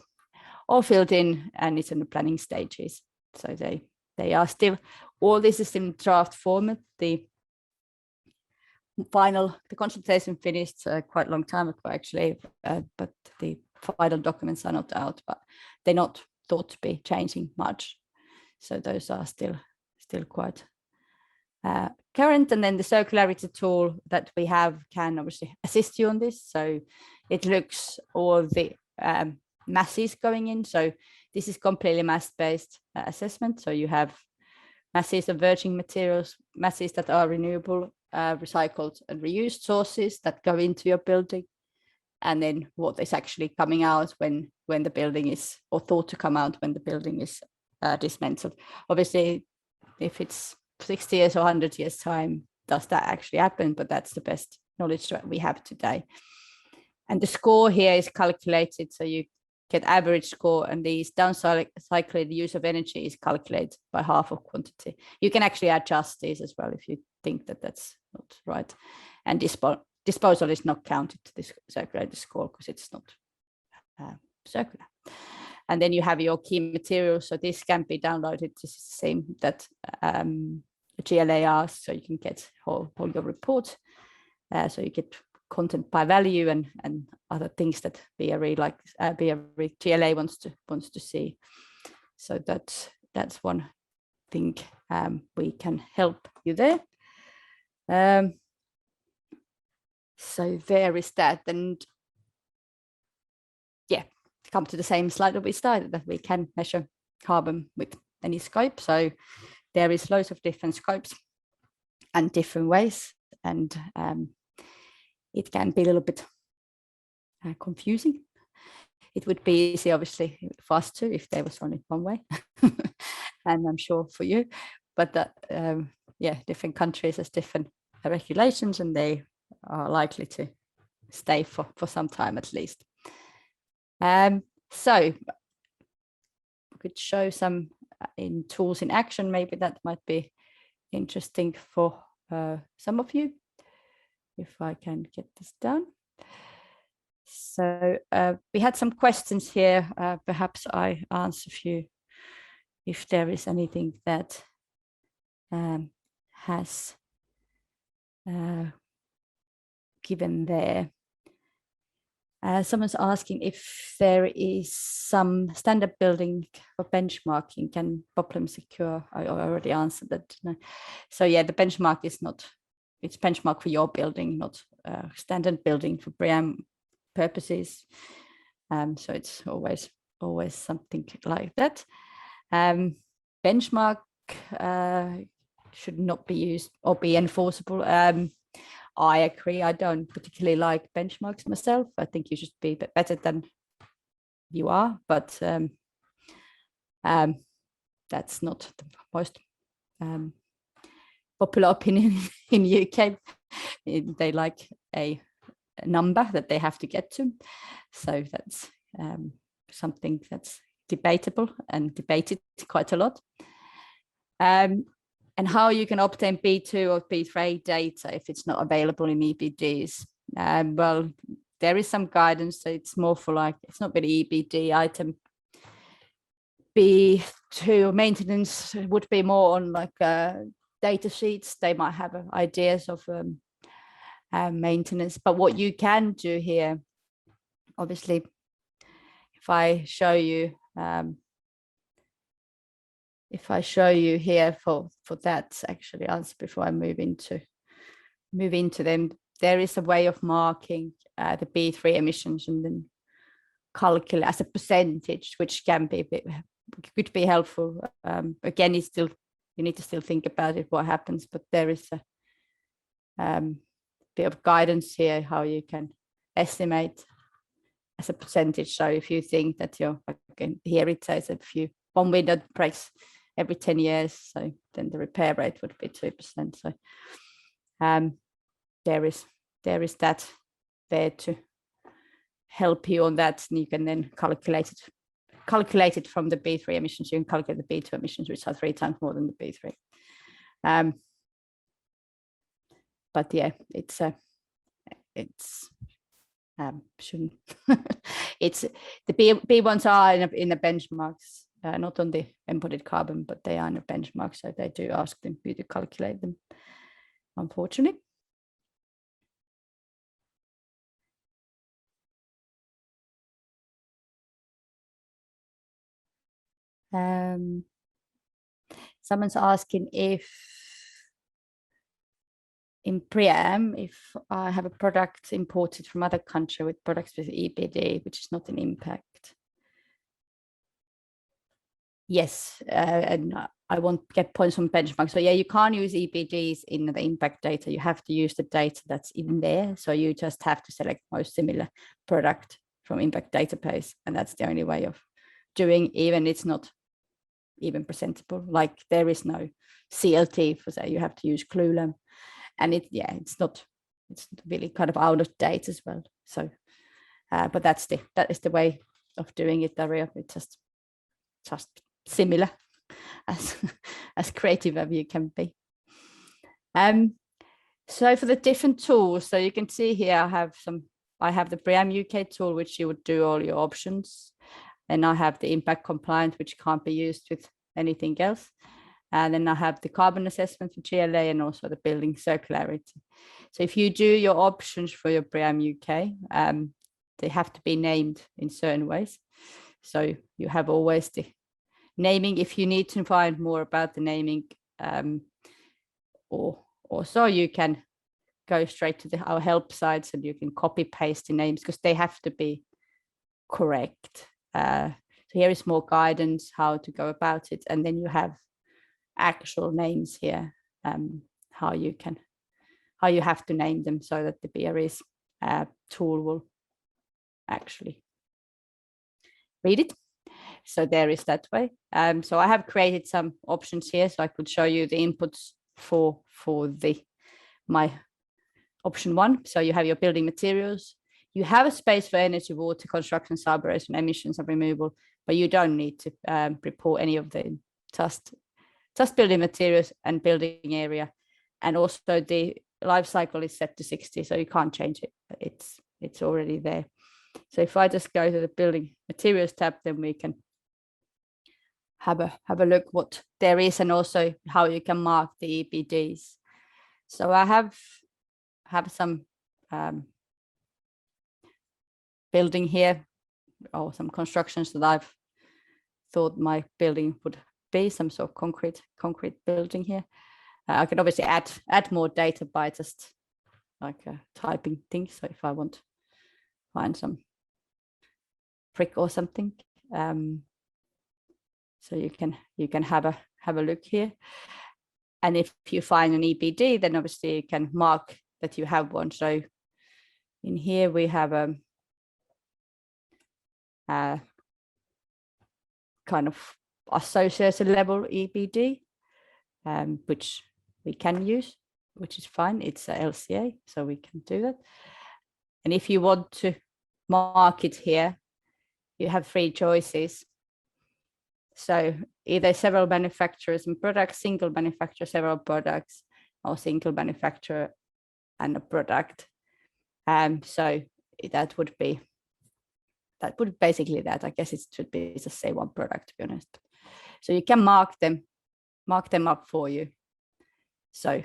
filled in, and it's in the planning stages. So they are still, all this is in draft format. The consultation finished quite a long time ago actually, but the final documents are not out, but they're not thought to be changing much. So those are still quite current. And then the circularity tool that we have can obviously assist you on this. So it looks all the masses going in. So this is completely mass-based assessment. So you have masses of virgin materials, masses that are renewable, recycled and reused sources that go into your building, and then what is actually coming out when the building is, or thought to come out when the building is dismantled. Obviously, if it's 60 years or 100 years time, does that actually happen? But that's the best knowledge that we have today. And the score here is calculated, so you get average score, and these downcycling use of energy is calculated by half of quantity. You can actually adjust these as well if you think that that's not right. And disposal is not counted to this circularity score because it's not circular. And then you have your key materials. So this can be downloaded. This is the same that GLA asks, so you can get all your report. So you get content by value and other things that BRE GLA wants to see. So that's one thing we can help you there. So there is that, and yeah, come to the same slide that we started, that we can measure carbon with any scope. So there is loads of different scopes and different ways, and it can be a little bit confusing. It would be easy, obviously, for us too, if there was only one way, and I'm sure for you. But that, yeah, different countries has different regulations, and they are likely to stay for some time at least. So we could show some in tools in action. Maybe that might be interesting for some of you, if I can get this done. So we had some questions here. Perhaps I answer a few if there is anything that has given there. Someone's asking if there is some standard building for benchmarking. Can BREEAM secure? I already answered that. No. So yeah, the benchmark is not, it's benchmark for your building, not standard building for BREEAM purposes. So it's always something like that. Benchmark should not be used or be enforceable. I agree. I don't particularly like benchmarks myself. I think you should be better than you are, but that's not the most popular opinion in UK. They like a number that they have to get to. So that's something that's debatable and debated quite a lot. And how you can obtain B2 or B3 data if it's not available in EBDs. Well, there is some guidance, so it's more for like, it's not really EBD item. B2 maintenance would be more on like data sheets. They might have ideas of maintenance, but what you can do here, obviously, if I show you here for that actually answer before I move into them, there is a way of marking the B3 emissions and then calculate as a percentage, which can be could be helpful. Again, you need to still think about it, what happens, but there is a bit of guidance here how you can estimate as a percentage. So if you think that here it says one window breaks every 10 years, so then the repair rate would be 2%. So there is that there to help you on that, and you can then calculate it from the B3 emissions. You can calculate the B2 emissions, which are 3 times more than the B3. But yeah, it's shouldn't it's the B1s are in the benchmarks, not on the embodied carbon, but they are in the benchmark, so they do ask them you to calculate them, unfortunately. Someone's asking if in BREEAM, if I have a product imported from other country with products with EBD, which is not an impact. Yes, and I won't get points from benchmark. So yeah, you can't use EBDs in the impact data. You have to use the data that's in there. So you just have to select most similar product from impact database. And that's the only way of doing, even it's not even presentable. Like there is no CLT for say, you have to use Clulam. And it's really kind of out of date as well. So, but that is the way of doing it, Daria. It's just similar as creative as you can be. So for the different tools, so you can see here I have the BREEAM UK tool, which you would do all your options. And I have the impact compliant, which can't be used with anything else. And then I have the carbon assessment for GLA and also the building circularity. So if you do your options for your BREEAM UK, they have to be named in certain ways. So you have always the naming. If you need to find more about the naming, or so you can go straight to our help sites and you can copy paste the names because they have to be correct. So here is more guidance how to go about it, and then you have actual names here, how you have to name them so that the BRE's tool will actually read it. So there is that way. So I have created some options here, so I could show you the inputs for my option 1. So you have your building materials. You have a space for energy, water, construction, subaeration, emissions and removal, but you don't need to report any of the just building materials and building area. And also the life cycle is set to 60, so you can't change it. It's already there. So if I just go to the building materials tab, then we can have a look what there is and also how you can mark the EBDs. So I have some building here, or some constructions that I've thought my building would be, some sort of concrete building here. I can obviously add more data by just like typing things. So if I want to find some brick or something, so you can have a look here. And if you find an EBD, then obviously you can mark that you have one. So in here we have a kind of association level EPD, which we can use, which is fine. It's a LCA, so we can do that. And if you want to mark it here, you have 3 choices. So either several manufacturers and products, single manufacturer, several products, or single manufacturer and a product. So that would basically that. I guess it should be just say one product, to be honest. So you can mark them up for you. So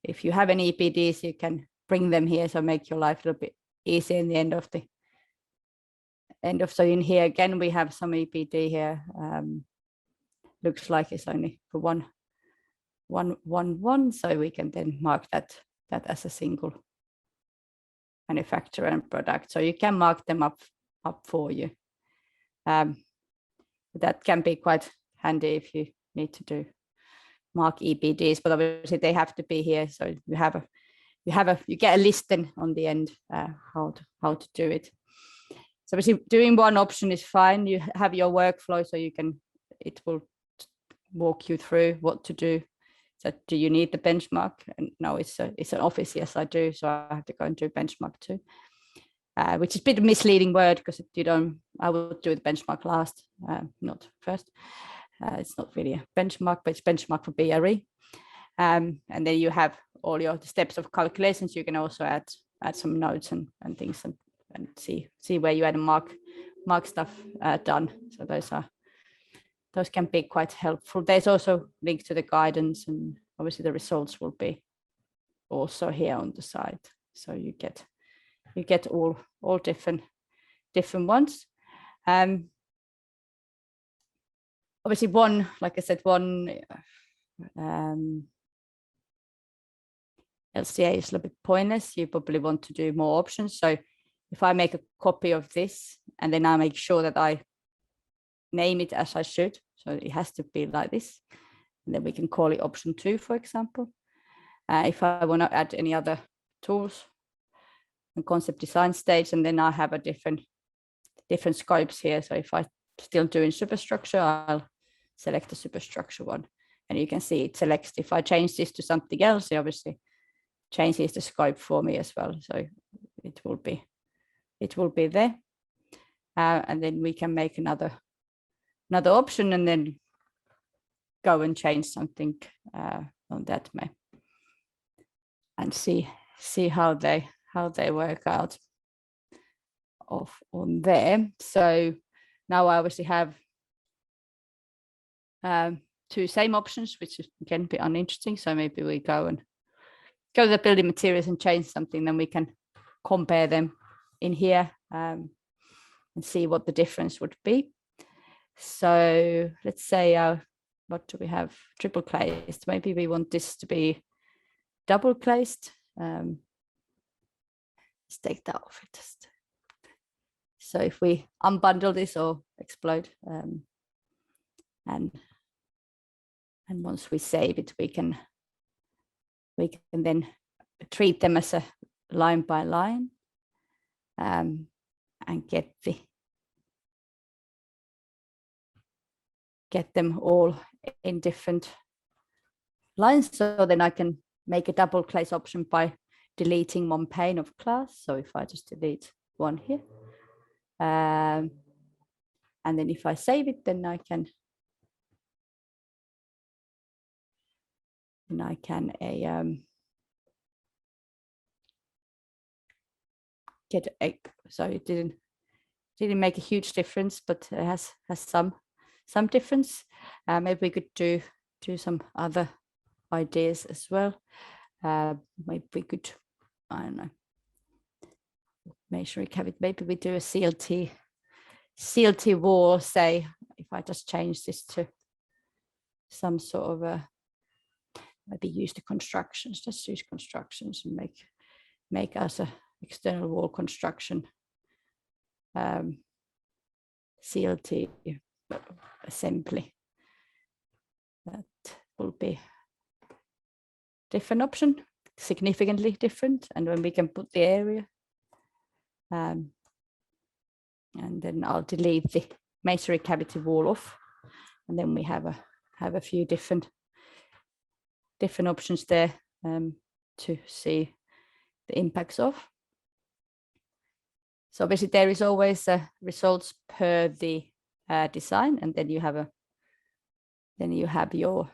if you have any EPDs, you can bring them here, so make your life a little bit easier in the end of. So in here again, we have some EPD here. Looks like it's only for one, so we can then mark that as a single manufacturer and product. So you can mark them up for you. That can be quite handy if you need to mark EPDs, but obviously they have to be here. So you get a list then on the end how to do it. So obviously doing one option is fine. You have your workflow, so it will walk you through what to do. So do you need the benchmark? And no, it's an office. Yes, I do. So I have to go and do benchmark too, which is a bit of a misleading word because I will do the benchmark last, not first. It's not really a benchmark, but it's benchmark for BRE. And then you have all your steps of calculations. You can also add some notes and things and see where you had a mark stuff done. So those can be quite helpful. There's also links to the guidance, and obviously the results will be also here on the side. So you get all different ones. Obviously one, like I said, one LCA is a little bit pointless. You probably want to do more options. So if I make a copy of this and then I make sure that I name it as I should, so it has to be like this, and then we can call it option 2, for example. If I want to add any other tools and concept design stage, and then I have a different scopes here. So if I still doing superstructure, I'll select the superstructure one, and you can see it selects. If I change this to something else, it obviously changes the scope for me as well. So it will be there, and then we can make another option and then go and change something on that map and see how they work out on there. So now I obviously have 2 same options, which can be uninteresting. So maybe we go to the building materials and change something, then we can compare them in here and see what the difference would be. So let's say what do we have? Triple glazed. Maybe we want this to be double glazed. Let's take that off. So if we unbundle this or explode, and once we save it, we can then treat them as a line by line, and get them all in different lines. So then I can make a double glaze option by deleting one pane of class. So if I just delete one here, and then if I save it, then I can get a, so it didn't make a huge difference, but it has some difference. Maybe we could do some other ideas as well. Maybe we could, I don't know, make sure we have it. Maybe we do a CLT wall, say, if I just change this to some sort of a, maybe use the constructions, just use constructions and make us a external wall construction CLT assembly. That will be different option. significantly different, and when we can put the area, and then I'll delete the masonry cavity wall off, and then we have a few different options there to see the impacts of. So basically there is always results per the design, and then you have your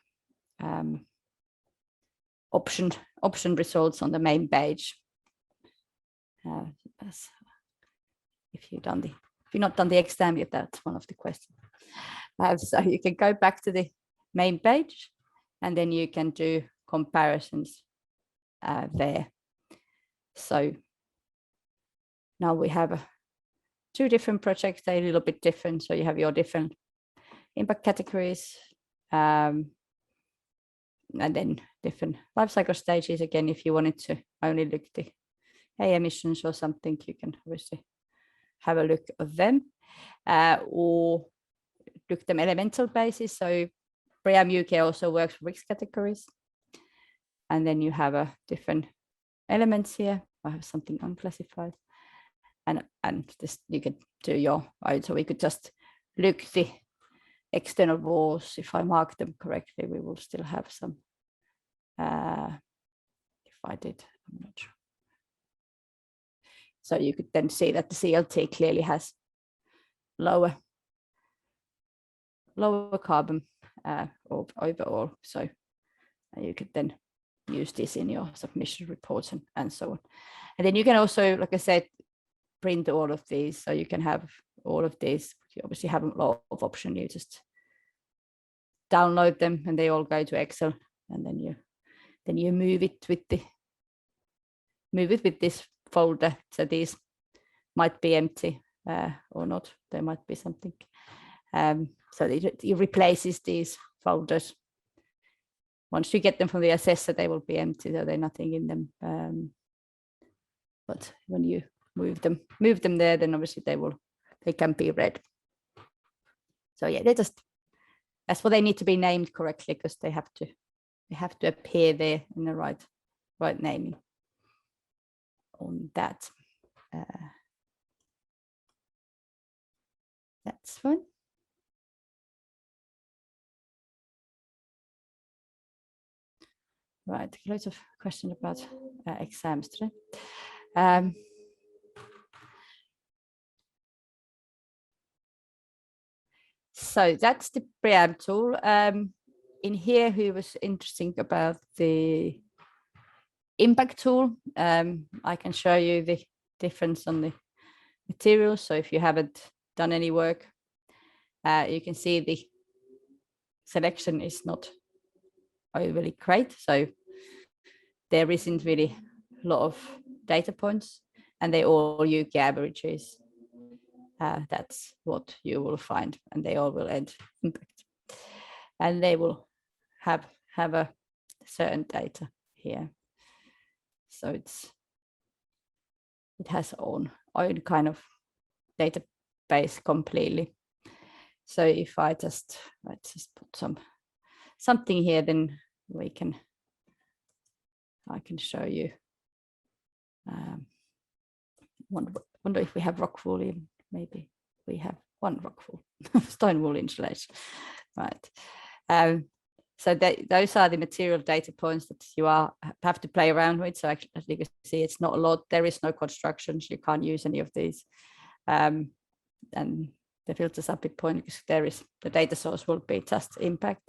option results on the main page. If you've not done the exam yet, that's one of the questions. So you can go back to the main page, and then you can do comparisons there. So now we have two different projects, they're a little bit different. So you have your different impact categories, and then different life cycle stages. Again, if you wanted to only look at the emissions or something, you can obviously have a look at them, or look at them elemental basis. So BREEAM UK also works with risk categories, and then you have a different elements here. I have something unclassified, and this you could do your own. So we could just look the external walls. If I mark them correctly, we will still have some. If I did, I'm not sure. So you could then see that the CLT clearly has lower carbon overall. So you could then use this in your submission reports and so on. And then you can also, like I said, print all of these. So you can have all of these. You obviously have a lot of options. You just download them, and they all go to Excel, and then you move it with this folder. So these might be empty or not. There might be something. So it replaces these folders. Once you get them from the assessor, they will be empty, so there's nothing in them. But when you move them there, then obviously they can be read. So yeah, that's what they need to be named correctly, because they have to appear there in the right naming on that. That's fine. Right, loads of questions about exams today. So that's the BREEAM tool. In here, who was interesting about the impact tool, I can show you the difference on the materials. So if you haven't done any work, you can see the selection is not overly great. So there isn't really a lot of data points, and they all UK averages. That's what you will find, and they all will end impact, and they will have a certain data here. So it has own kind of database completely. So if let's just put something here, then I can show you. Wonder if we have rock wool in. Maybe we have one rock wool, stone wool insulation, right? So those are the material data points that you have to play around with. So actually, as you can see, it's not a lot. There is no constructions. You can't use any of these. And the filters are a bit pointless, because there is the data source will be just impact.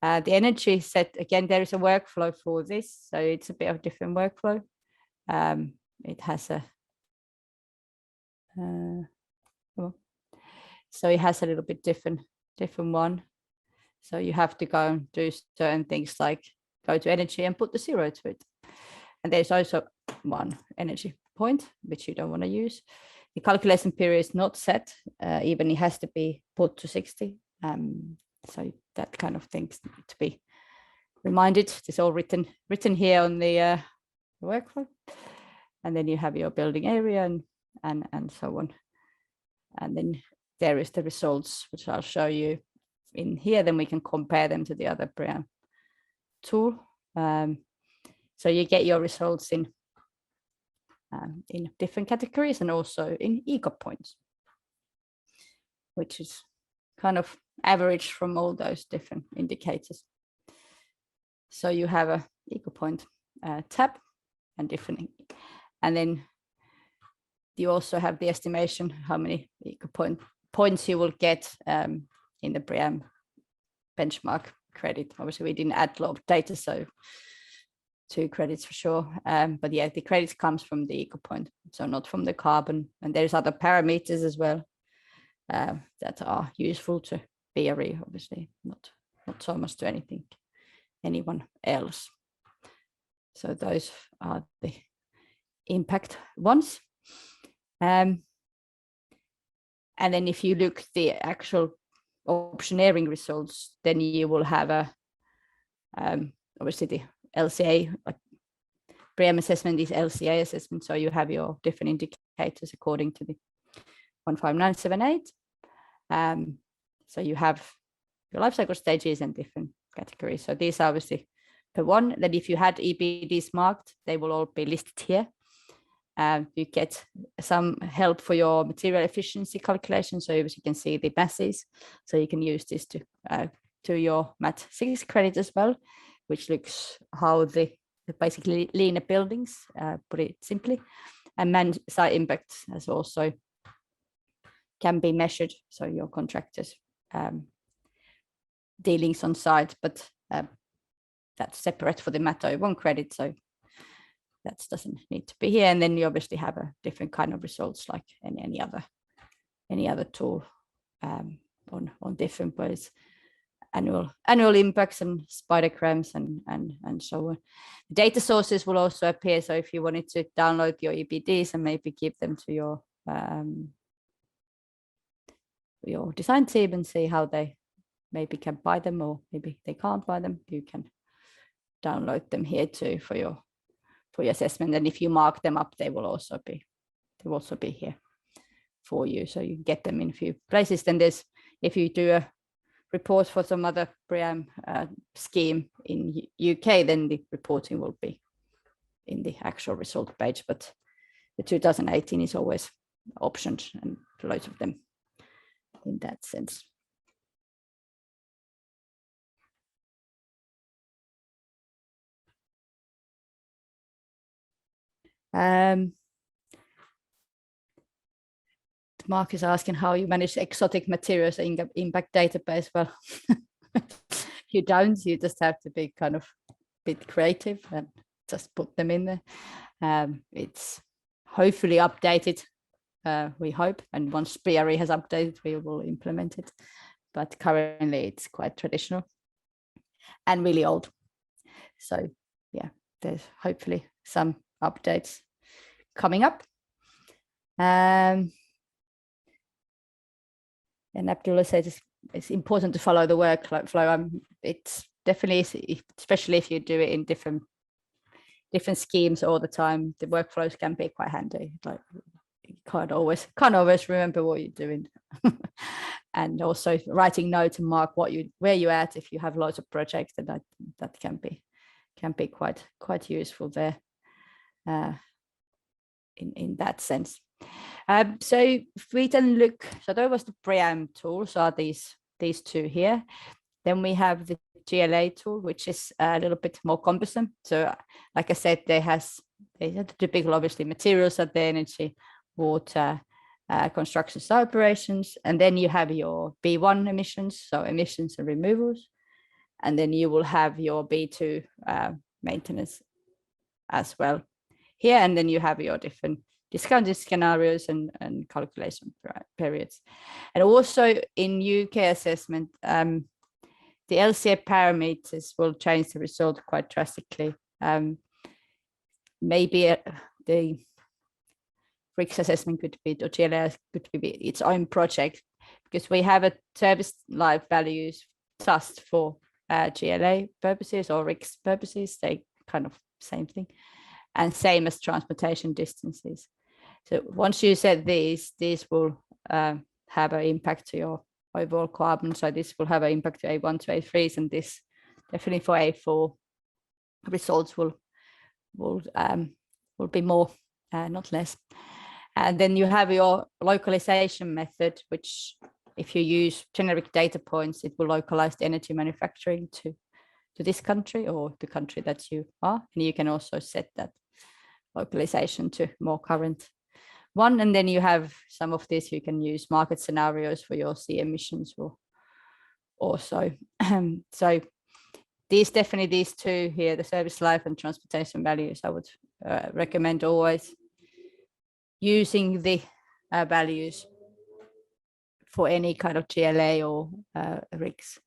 The energy set, again, there is a workflow for this. So it's a bit of a different workflow. It has so it has a little bit different one. So you have to go and do certain things like go to energy and put the 0 to it. And there's also one energy point, which you don't want to use. The calculation period is not set, even it has to be put to 60. So that kind of things need to be reminded. It's all written here on the workflow. And then you have your building area and so on. And then there is the results, which I'll show you in here. Then we can compare them to the other BREEAM tool. So you get your results in different categories and also in eco points, which is kind of average from all those different indicators. So you have a eco point tab and different, and then you also have the estimation how many eco points you will get in the BREEAM benchmark credit. Obviously, we didn't add a lot of data, so 2 credits for sure. But yeah, the credits comes from the eco point, so not from the carbon. And there's other parameters as well that are useful to BRE, obviously, not so much to anyone else. So those are the impact ones. And then if you look the actual optioneering results, then you will have a obviously the LCA, like BREEAM assessment is LCA assessment, so you have your different indicators according to the 15978. So you have your life cycle stages and different categories. So these are obviously per one. That if you had EBDs marked, they will all be listed here. You get some help for your material efficiency calculation. So you can see the masses. So you can use this to your Mat 6 credit as well, which looks how the basically leaner buildings, put it simply, and man site impacts as also can be measured. So your contractors dealings on site, but that's separate for the Mat 1 credit. So that doesn't need to be here. And then you obviously have a different kind of results like any other tool on different ways. Annual impacts and spidergrams and so on. The data sources will also appear. So if you wanted to download your EBDs and maybe give them to your design team and see how they maybe can buy them or maybe they can't buy them, you can download them here too for your assessment. And if you mark them up, they will also be here for you. So you get them in a few places. Then there's, if you do a report for some other BREEAM scheme in UK, then the reporting will be in the actual result page. But the 2018 is always options and loads of them in that sense. Mark is asking how you manage exotic materials in impact database. Well, you don't. You just have to be kind of a bit creative and just put them in there. It's hopefully updated, we hope. And once BRE has updated, we will implement it. But currently, it's quite traditional and really old. So yeah, there's hopefully some updates coming up. And Abdullah says it's important to follow the workflow. It's definitely, especially if you do it in different schemes all the time, the workflows can be quite handy. Like you can't always remember what you're doing. And also writing notes and mark where you're at if you have lots of projects, and that can be quite useful there in that sense. So if we then look, so that was the BREEAM tool. So are these two here. Then we have the GLA tool, which is a little bit more cumbersome. So like I said, they have the typical, obviously, materials are there, energy, water, construction site operations. And then you have your B1 emissions, so emissions and removals. And then you will have your B2 maintenance as well here. And then you have your different discounted scenarios and calculation periods. And also in UK assessment, the LCA parameters will change the result quite drastically. Maybe the RICS assessment could be, or GLA could be its own project, because we have a service life values just for GLA purposes or RICS purposes. They kind of same thing, and same as transportation distances. So once you set these will have an impact to your overall carbon. So this will have an impact to A1 to A3s, and this definitely for A4 results will will be more, not less. And then you have your localization method, which if you use generic data points, it will localize the energy manufacturing to this country or the country that you are. And you can also set that localization to more current one. And then you have some of this, you can use market scenarios for your C emissions or also. So these two here, the service life and transportation values, I would recommend always using the values for any kind of GLA or RICS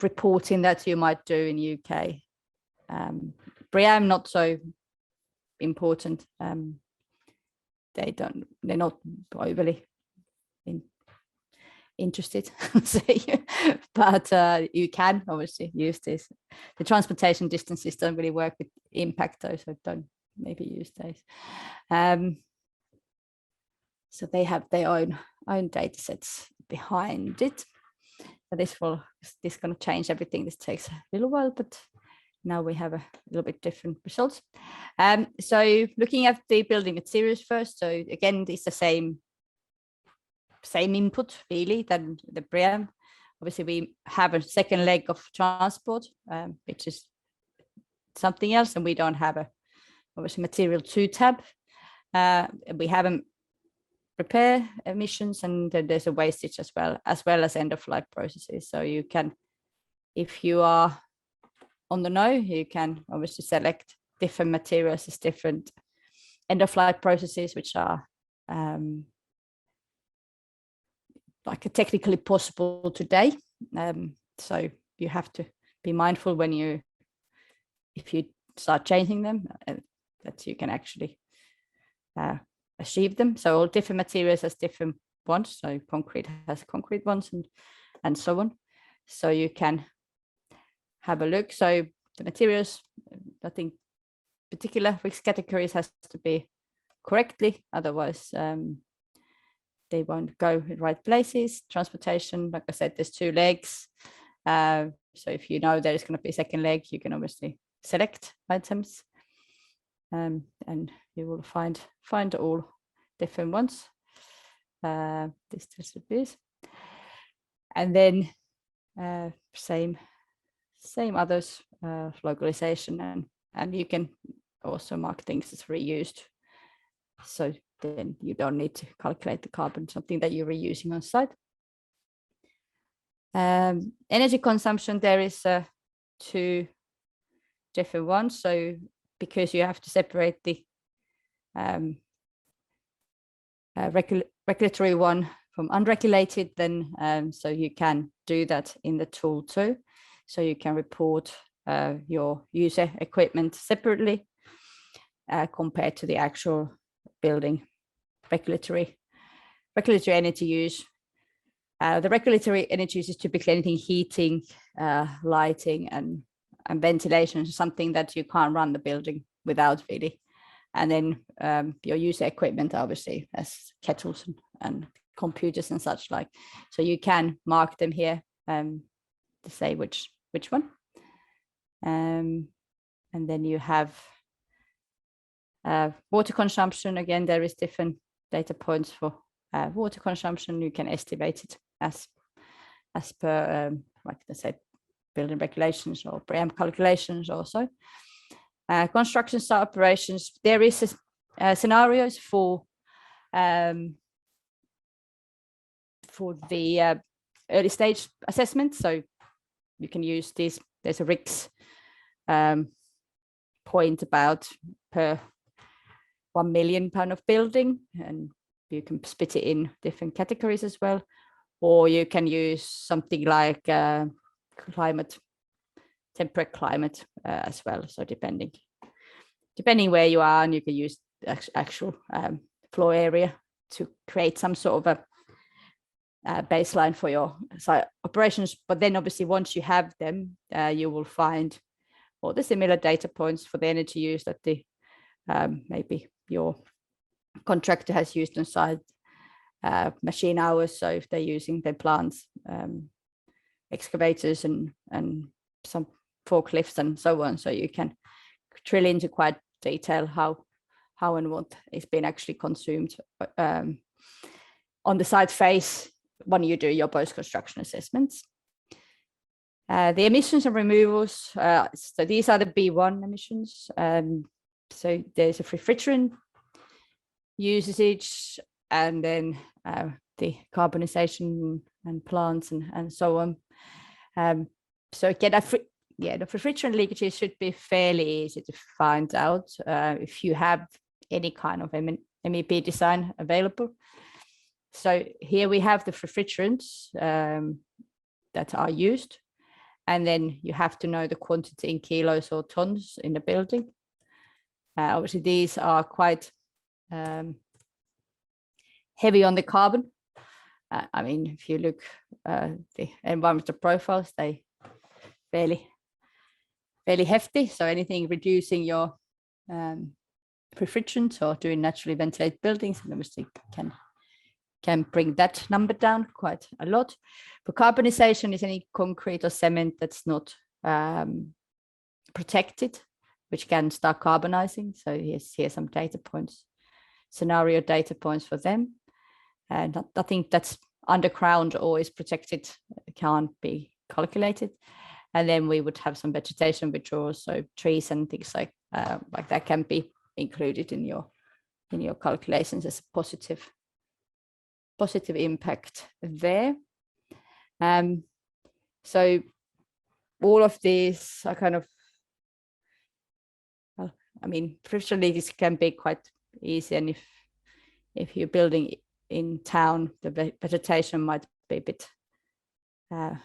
reporting that you might do in UK. BREEAM not so important. They're not overly interested, but you can obviously use this. The transportation distances don't really work with impact though, so don't maybe use those. So they have their own data sets behind it. So this is going to change everything. This takes a little while, but now we have a little bit different results. So looking at the building materials first. So again, it's the same input really than the BREEAM. Obviously, we have a second leg of transport, which is something else, and we don't have a obviously material 2 tab. We haven't repair emissions, and then there's a wastage as well as end of life processes. So you can, if you are on the know, you can obviously select different materials as different end of life processes, which are like technically possible today. So you have to be mindful when if you start changing them, that you can actually achieve them. So all different materials has different ones. So concrete has concrete ones and so on. So you can have a look. So the materials, I think particular risk categories has to be correctly, otherwise they won't go in right places. Transportation, like I said, there's 2 legs. So if you know there is going to be a second leg, you can obviously select items, and you will find all different ones. This is, and then same others, localization, and you can also mark things as reused. So then you don't need to calculate the carbon, something that you're reusing on site. Energy consumption, there is 2 different ones. So because you have to separate the regulatory one from unregulated, then so you can do that in the tool too. So you can report your user equipment separately compared to the actual building regulatory energy use. The regulatory energy use is typically anything heating, lighting, and ventilation, something that you can't run the building without really. And then your user equipment obviously has kettles and computers and such like. So you can mark them here to say which one. And then you have water consumption. Again, there is different data points for water consumption. You can estimate it as per, like I said, building regulations or BREEAM calculations also. Construction site operations, there is scenarios for the early stage assessment. So you can use this. There's a RICS point about per 1 million pound of building, and you can split it in different categories as well. Or you can use something like temperate climate as well. So depending where you are, and you can use actual floor area to create some sort of a baseline for your site operations. But then obviously once you have them, you will find all the similar data points for the energy use that the maybe your contractor has used on site, machine hours. So if they're using their plants, excavators and some forklifts and so on. So you can drill into quite detail how and what is being actually consumed on the site phase when you do your post-construction assessments. The emissions and removals, so these are the B1 emissions. So there's a refrigerant usage, and then the carbonization and plants and so on. So again, the refrigerant leakages should be fairly easy to find out if you have any kind of MEP design available. So here we have the refrigerants that are used, and then you have to know the quantity in kilos or tons in the building. Obviously, these are quite heavy on the carbon. I mean, if you look the environmental profiles, they fairly hefty. So anything reducing your refrigerants or doing naturally ventilated buildings, obviously can bring that number down quite a lot. For carbonization is any concrete or cement that's not protected, which can start carbonizing. So here's some data points, scenario data points for them. And I think that's underground or is protected, can't be calculated. And then we would have some vegetation withdrawals, so trees and things like that can be included in your calculations as a positive impact there. So all of these are kind of, well, I mean, refrigerant leakage can be quite easy, and if you're building in town, the vegetation might be a bit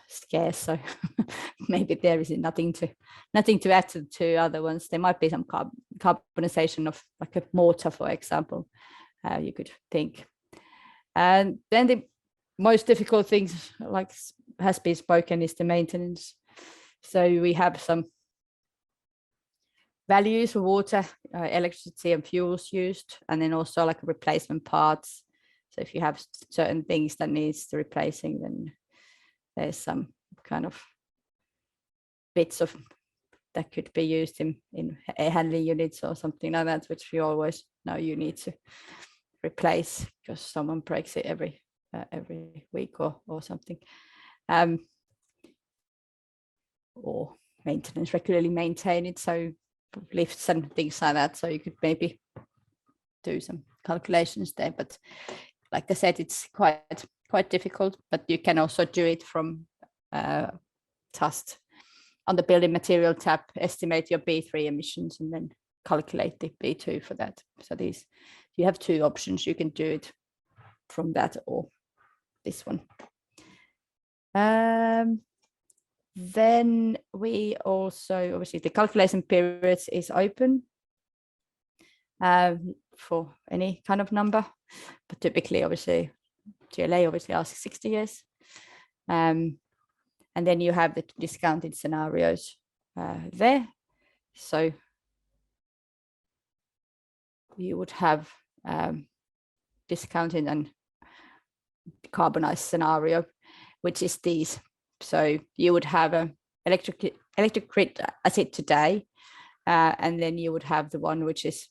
scarce, so maybe there is nothing to add to other ones. There might be some carbonization of like a mortar, for example, you could think. And then the most difficult things, like has been spoken, is the maintenance. So we have some values for water, electricity and fuels used, and then also like replacement parts. So if you have certain things that needs the replacing, then there's some kind of bits of that could be used in air handling units or something like that, which you always know you need to replace because someone breaks it every week or something, or maintenance, regularly maintain it, so lifts and things like that. So you could maybe do some calculations there, but like I said, it's quite difficult, but you can also do it from just on the building material tab, estimate your B3 emissions and then calculate the B2 for that. So you have two options. You can do it from that or this one. Then we also, obviously the calculation period is open for any kind of number, but typically obviously GLA obviously asks 60 years. And then you have the discounted scenarios there. So you would have discounted and decarbonized scenario, which is these. So you would have a electric grid as it today, and then you would have the one which is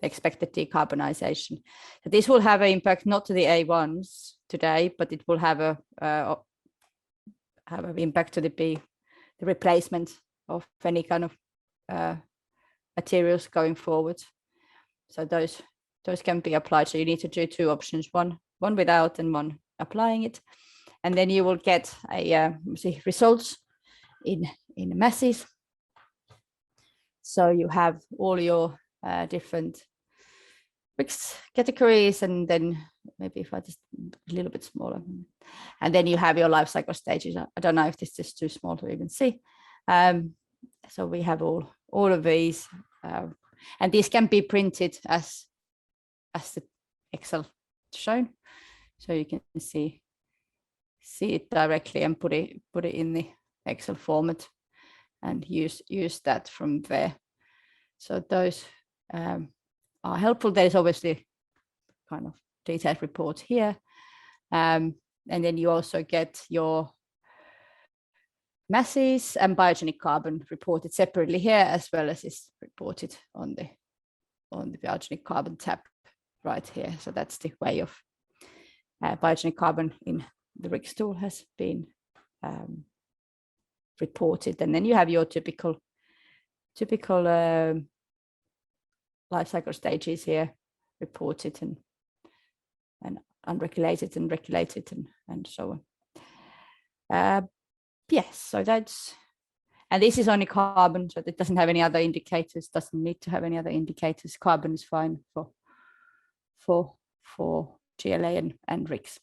expected decarbonization. So this will have an impact not to the A1s today, but it will have an impact to the replacement of any kind of materials going forward. So those can be applied. So you need to do two options, one without and one applying it. And then you will get a results in masses. So you have all your different mixed categories, and then maybe if I just a little bit smaller, and then you have your life cycle stages. I don't know if this is too small to even see. So we have all of these, and these can be printed as the Excel shown, so you can see it directly and put it in the Excel format and use that from there. So those are helpful. There's obviously kind of detailed report here, and then you also get your masses, and biogenic carbon reported separately here, as well as is reported on the biogenic carbon tab right here. So that's the way of biogenic carbon in the RICS tool has been reported. And then you have your typical life cycle stages here reported, and unregulated and regulated and so on. Yes, so that's, and this is only carbon, so it doesn't have any other indicators, doesn't need to have any other indicators. Carbon is fine for GLA and RICS.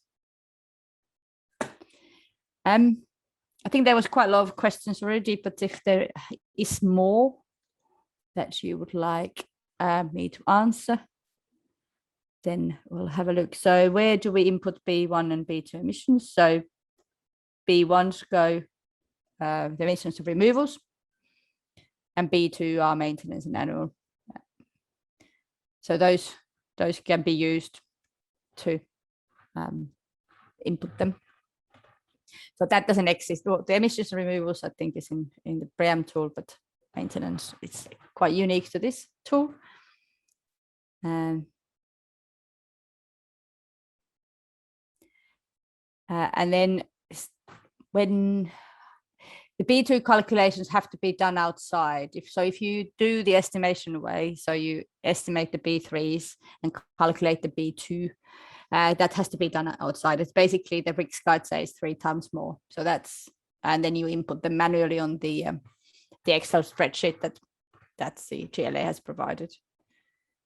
I think there was quite a lot of questions already, but if there is more that you would like me to answer, then we'll have a look. So where do we input B1 and B2 emissions? So B1s go the emissions of removals, and B2 are maintenance and annual. So those can be used to input them. So that doesn't exist. Well, the emissions and removals, I think, is in the BREEAM tool, but maintenance is quite unique to this tool. And then when the B2 calculations have to be done outside. If you do the estimation way, so you estimate the B3s and calculate the B2, that has to be done outside. It's basically the RICS guide says 3 times more. So that's, and then you input them manually on the Excel spreadsheet that the GLA has provided.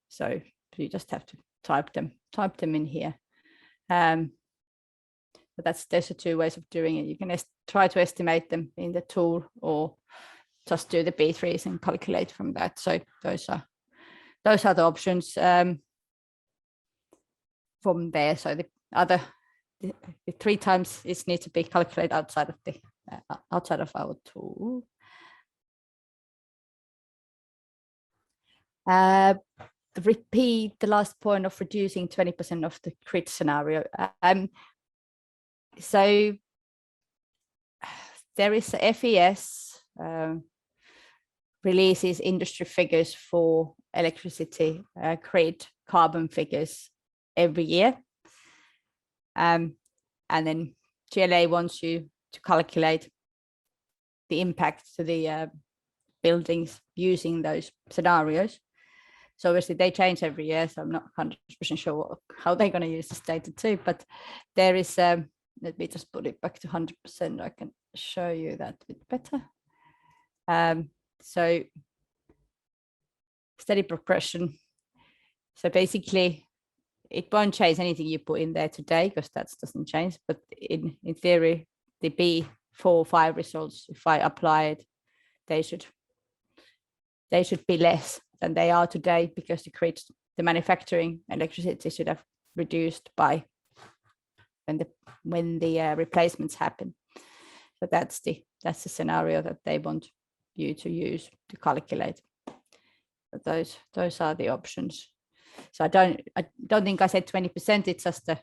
So you just have to type them in here. But there's 2 ways of doing it. You can try to estimate them in the tool, or just do the B3s and calculate from that. So those are the options from there. So the 3 times is need to be calculated outside of our tool. Repeat the last point of reducing 20% of the grid scenario. So there is a FES releases industry figures for electricity grid carbon figures every year. And then GLA wants you to calculate the impact to the buildings using those scenarios. So obviously they change every year, so I'm not 100% sure how they're going to use this data too, but there is, let me just put it back to 100%. I can show you that a bit better. So steady progression. So basically it won't change anything you put in there today, because that doesn't change, but in theory, the B4, 5 results, if I apply it, they should be less than they are today, because the manufacturing electricity should have reduced by when the replacements happen. So that's the scenario that they want you to use to calculate. But those are the options. So I don't think I said 20%. It's just the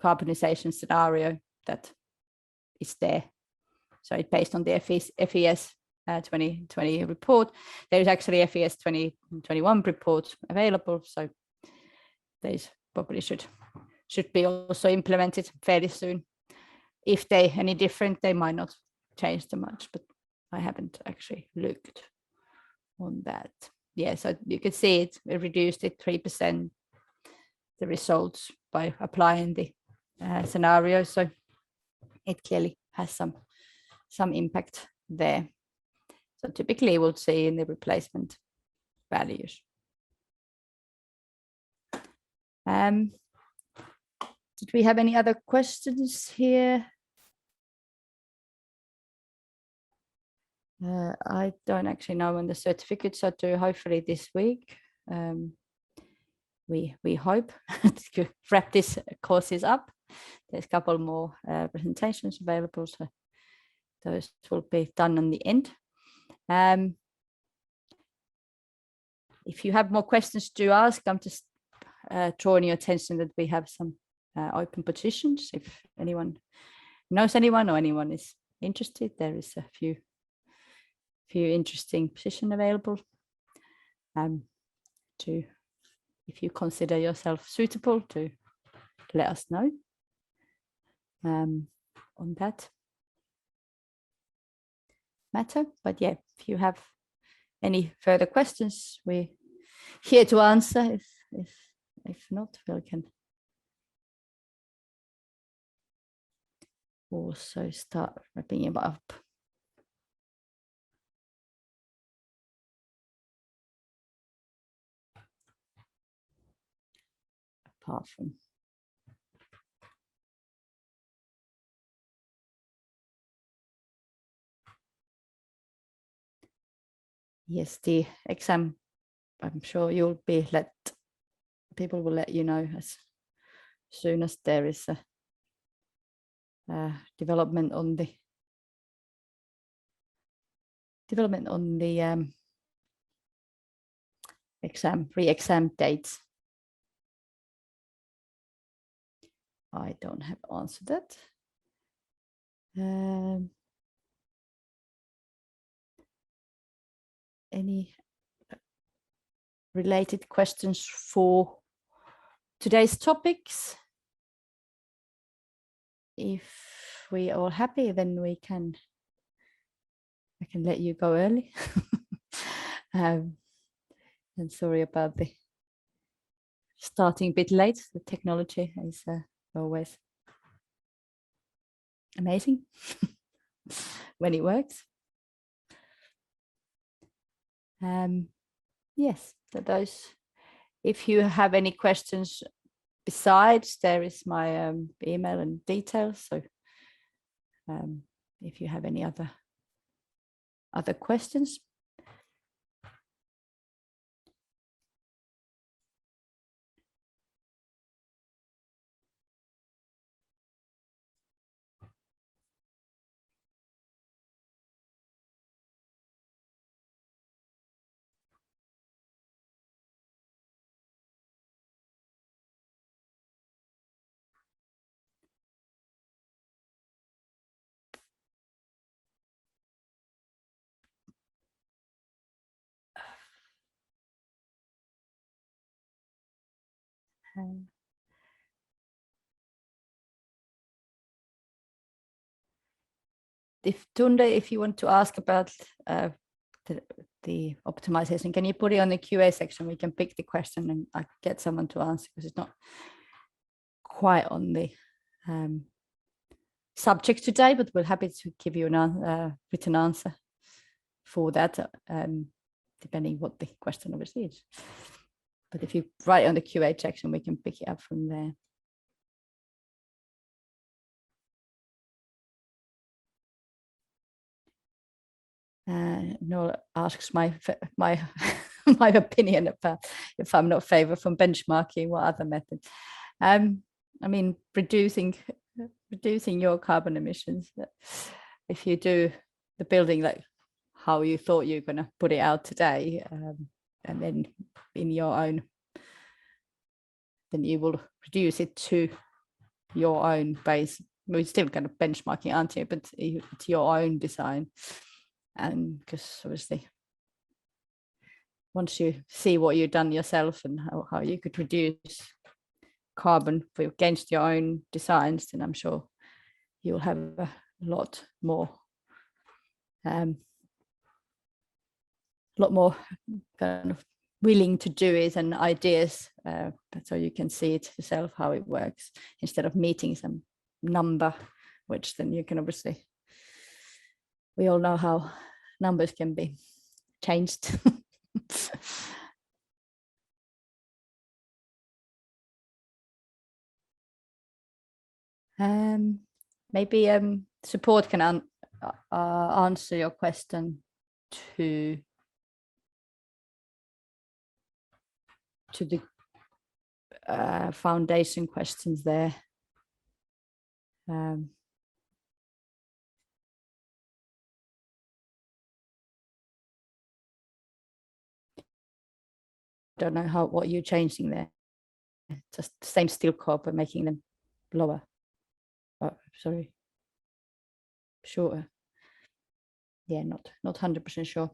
carbonization scenario that is there. So it's based on the FES 2020 report. There is actually FES 2021 report available. So these probably should be also implemented fairly soon. If they any different, they might not change too much, but I haven't actually looked on that. Yeah, so you can see it reduced it 3%, the results, by applying the scenario. So it clearly has some impact there. So typically we'll see in the replacement values. Did we have any other questions here? I don't actually know when the certificates are due, hopefully this week. We hope to wrap this courses up. There's a couple more presentations available, so those will be done on the end. If you have more questions to ask, I'm just drawing your attention that we have some open positions. If anyone knows anyone or anyone is interested, there is a few interesting positions available. If you consider yourself suitable, to let us know on that matter. But yeah, if you have any further questions, we're here to answer. If not, we can also start wrapping it up. Apart from yes, the exam, I'm sure you'll be people will let you know as soon as there is a development on the re-exam dates. I don't have answered that. Any related questions for today's topics? If we are all happy, then I can let you go early. And sorry about the starting a bit late. The technology is always amazing when it works. Yes, so those. If you have any questions besides, there is my email and details. So if you have any other questions. If Tunde, if you want to ask about the optimization, can you put it on the QA section? We can pick the question and I get someone to answer, because it's not quite on the subject today, but we're happy to give you a written answer for that, depending what the question obviously is. But if you write on the QA section, we can pick it up from there. Noel asks my my opinion about if I'm not favor from benchmarking, what other method. I mean, reducing your carbon emissions. If you do the building like how you thought you're going to put it out today, and then in your own, then you will reduce it to your own base. We're still kind of benchmarking, aren't you? But it's your own design. And because obviously once you see what you've done yourself and how you could reduce carbon against your own designs, then I'm sure you'll have a lot more kind of willing to do it and ideas, so you can see it yourself how it works, instead of meeting some number, which then you can obviously, we all know how numbers can be changed. Maybe support can answer your question to the foundation questions there. Don't know what you're changing there. Just the same steel core, but making them lower. Oh, sorry, shorter. yeah, not 100% sure.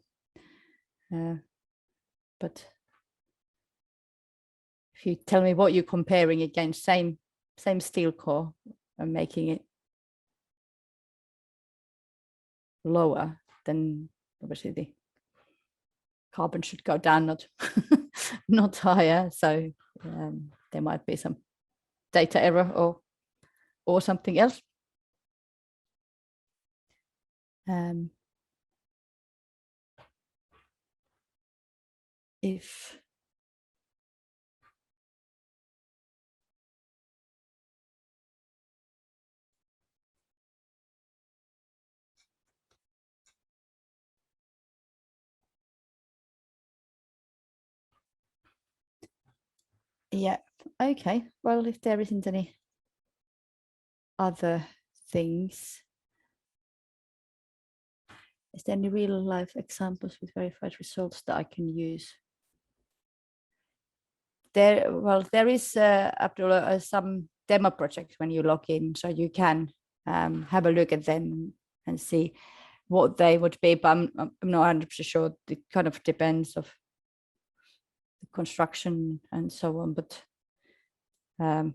But if you tell me what you're comparing against, same steel core and making it lower, then obviously the carbon should go down, not not higher. So there might be some data error or something else. If yeah, okay. Well, if there isn't any other things, is there any real life examples with verified results that I can use? There is Abdullah, some demo projects when you log in, so you can have a look at them and see what they would be, but I'm not 100% sure. It kind of depends of the construction and so on, but then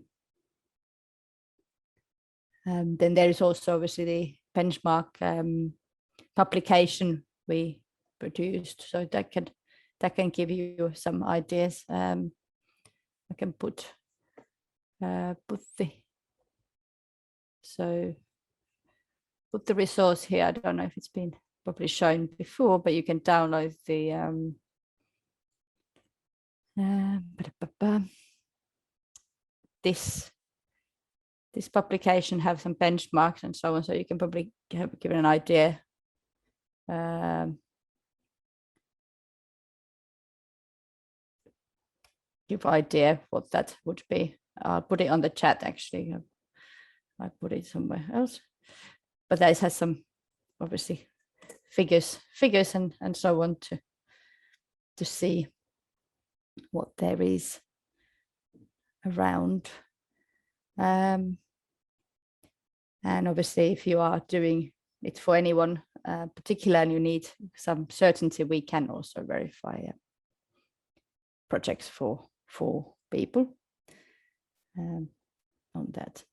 there is also obviously the benchmark publication we produced, so that can give you some ideas. I can put the resource here. I don't know if it's been probably shown before, but you can download the this publication have some benchmarks and so on, so you can probably give an idea. Give idea what that would be. I'll put it on the chat actually. I put it somewhere else, but this has some obviously figures and so on to see what there is around. And obviously if you are doing it for anyone particular and you need some certainty, we can also verify projects for people on that.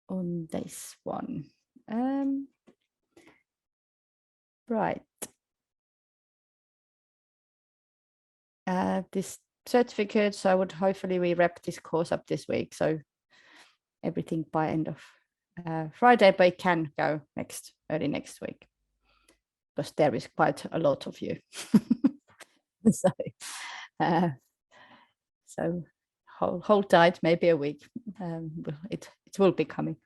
On this one. Right. This certificates, I would hopefully we wrap this course up this week, so everything by end of Friday, but it can go early next week because there is quite a lot of you. So hold tight, maybe a week. It will be coming.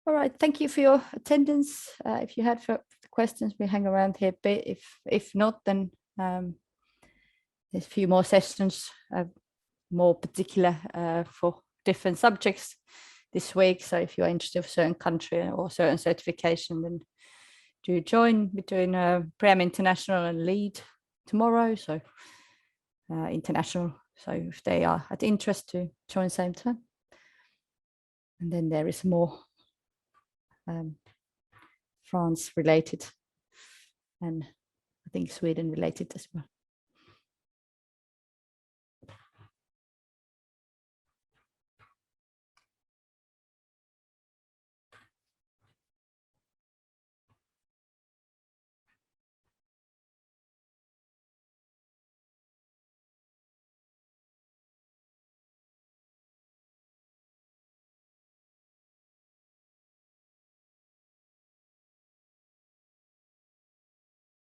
All right, thank you for your attendance. If you had questions, we hang around here a bit. If not, then there's a few more sessions, more particular for different subjects this week. So if you're interested in a certain country or certain certification, then do join. We're doing BREEAM International and LEED tomorrow. So international. So if they are at interest, to join same time. And then there is more France related and I think Sweden related as well.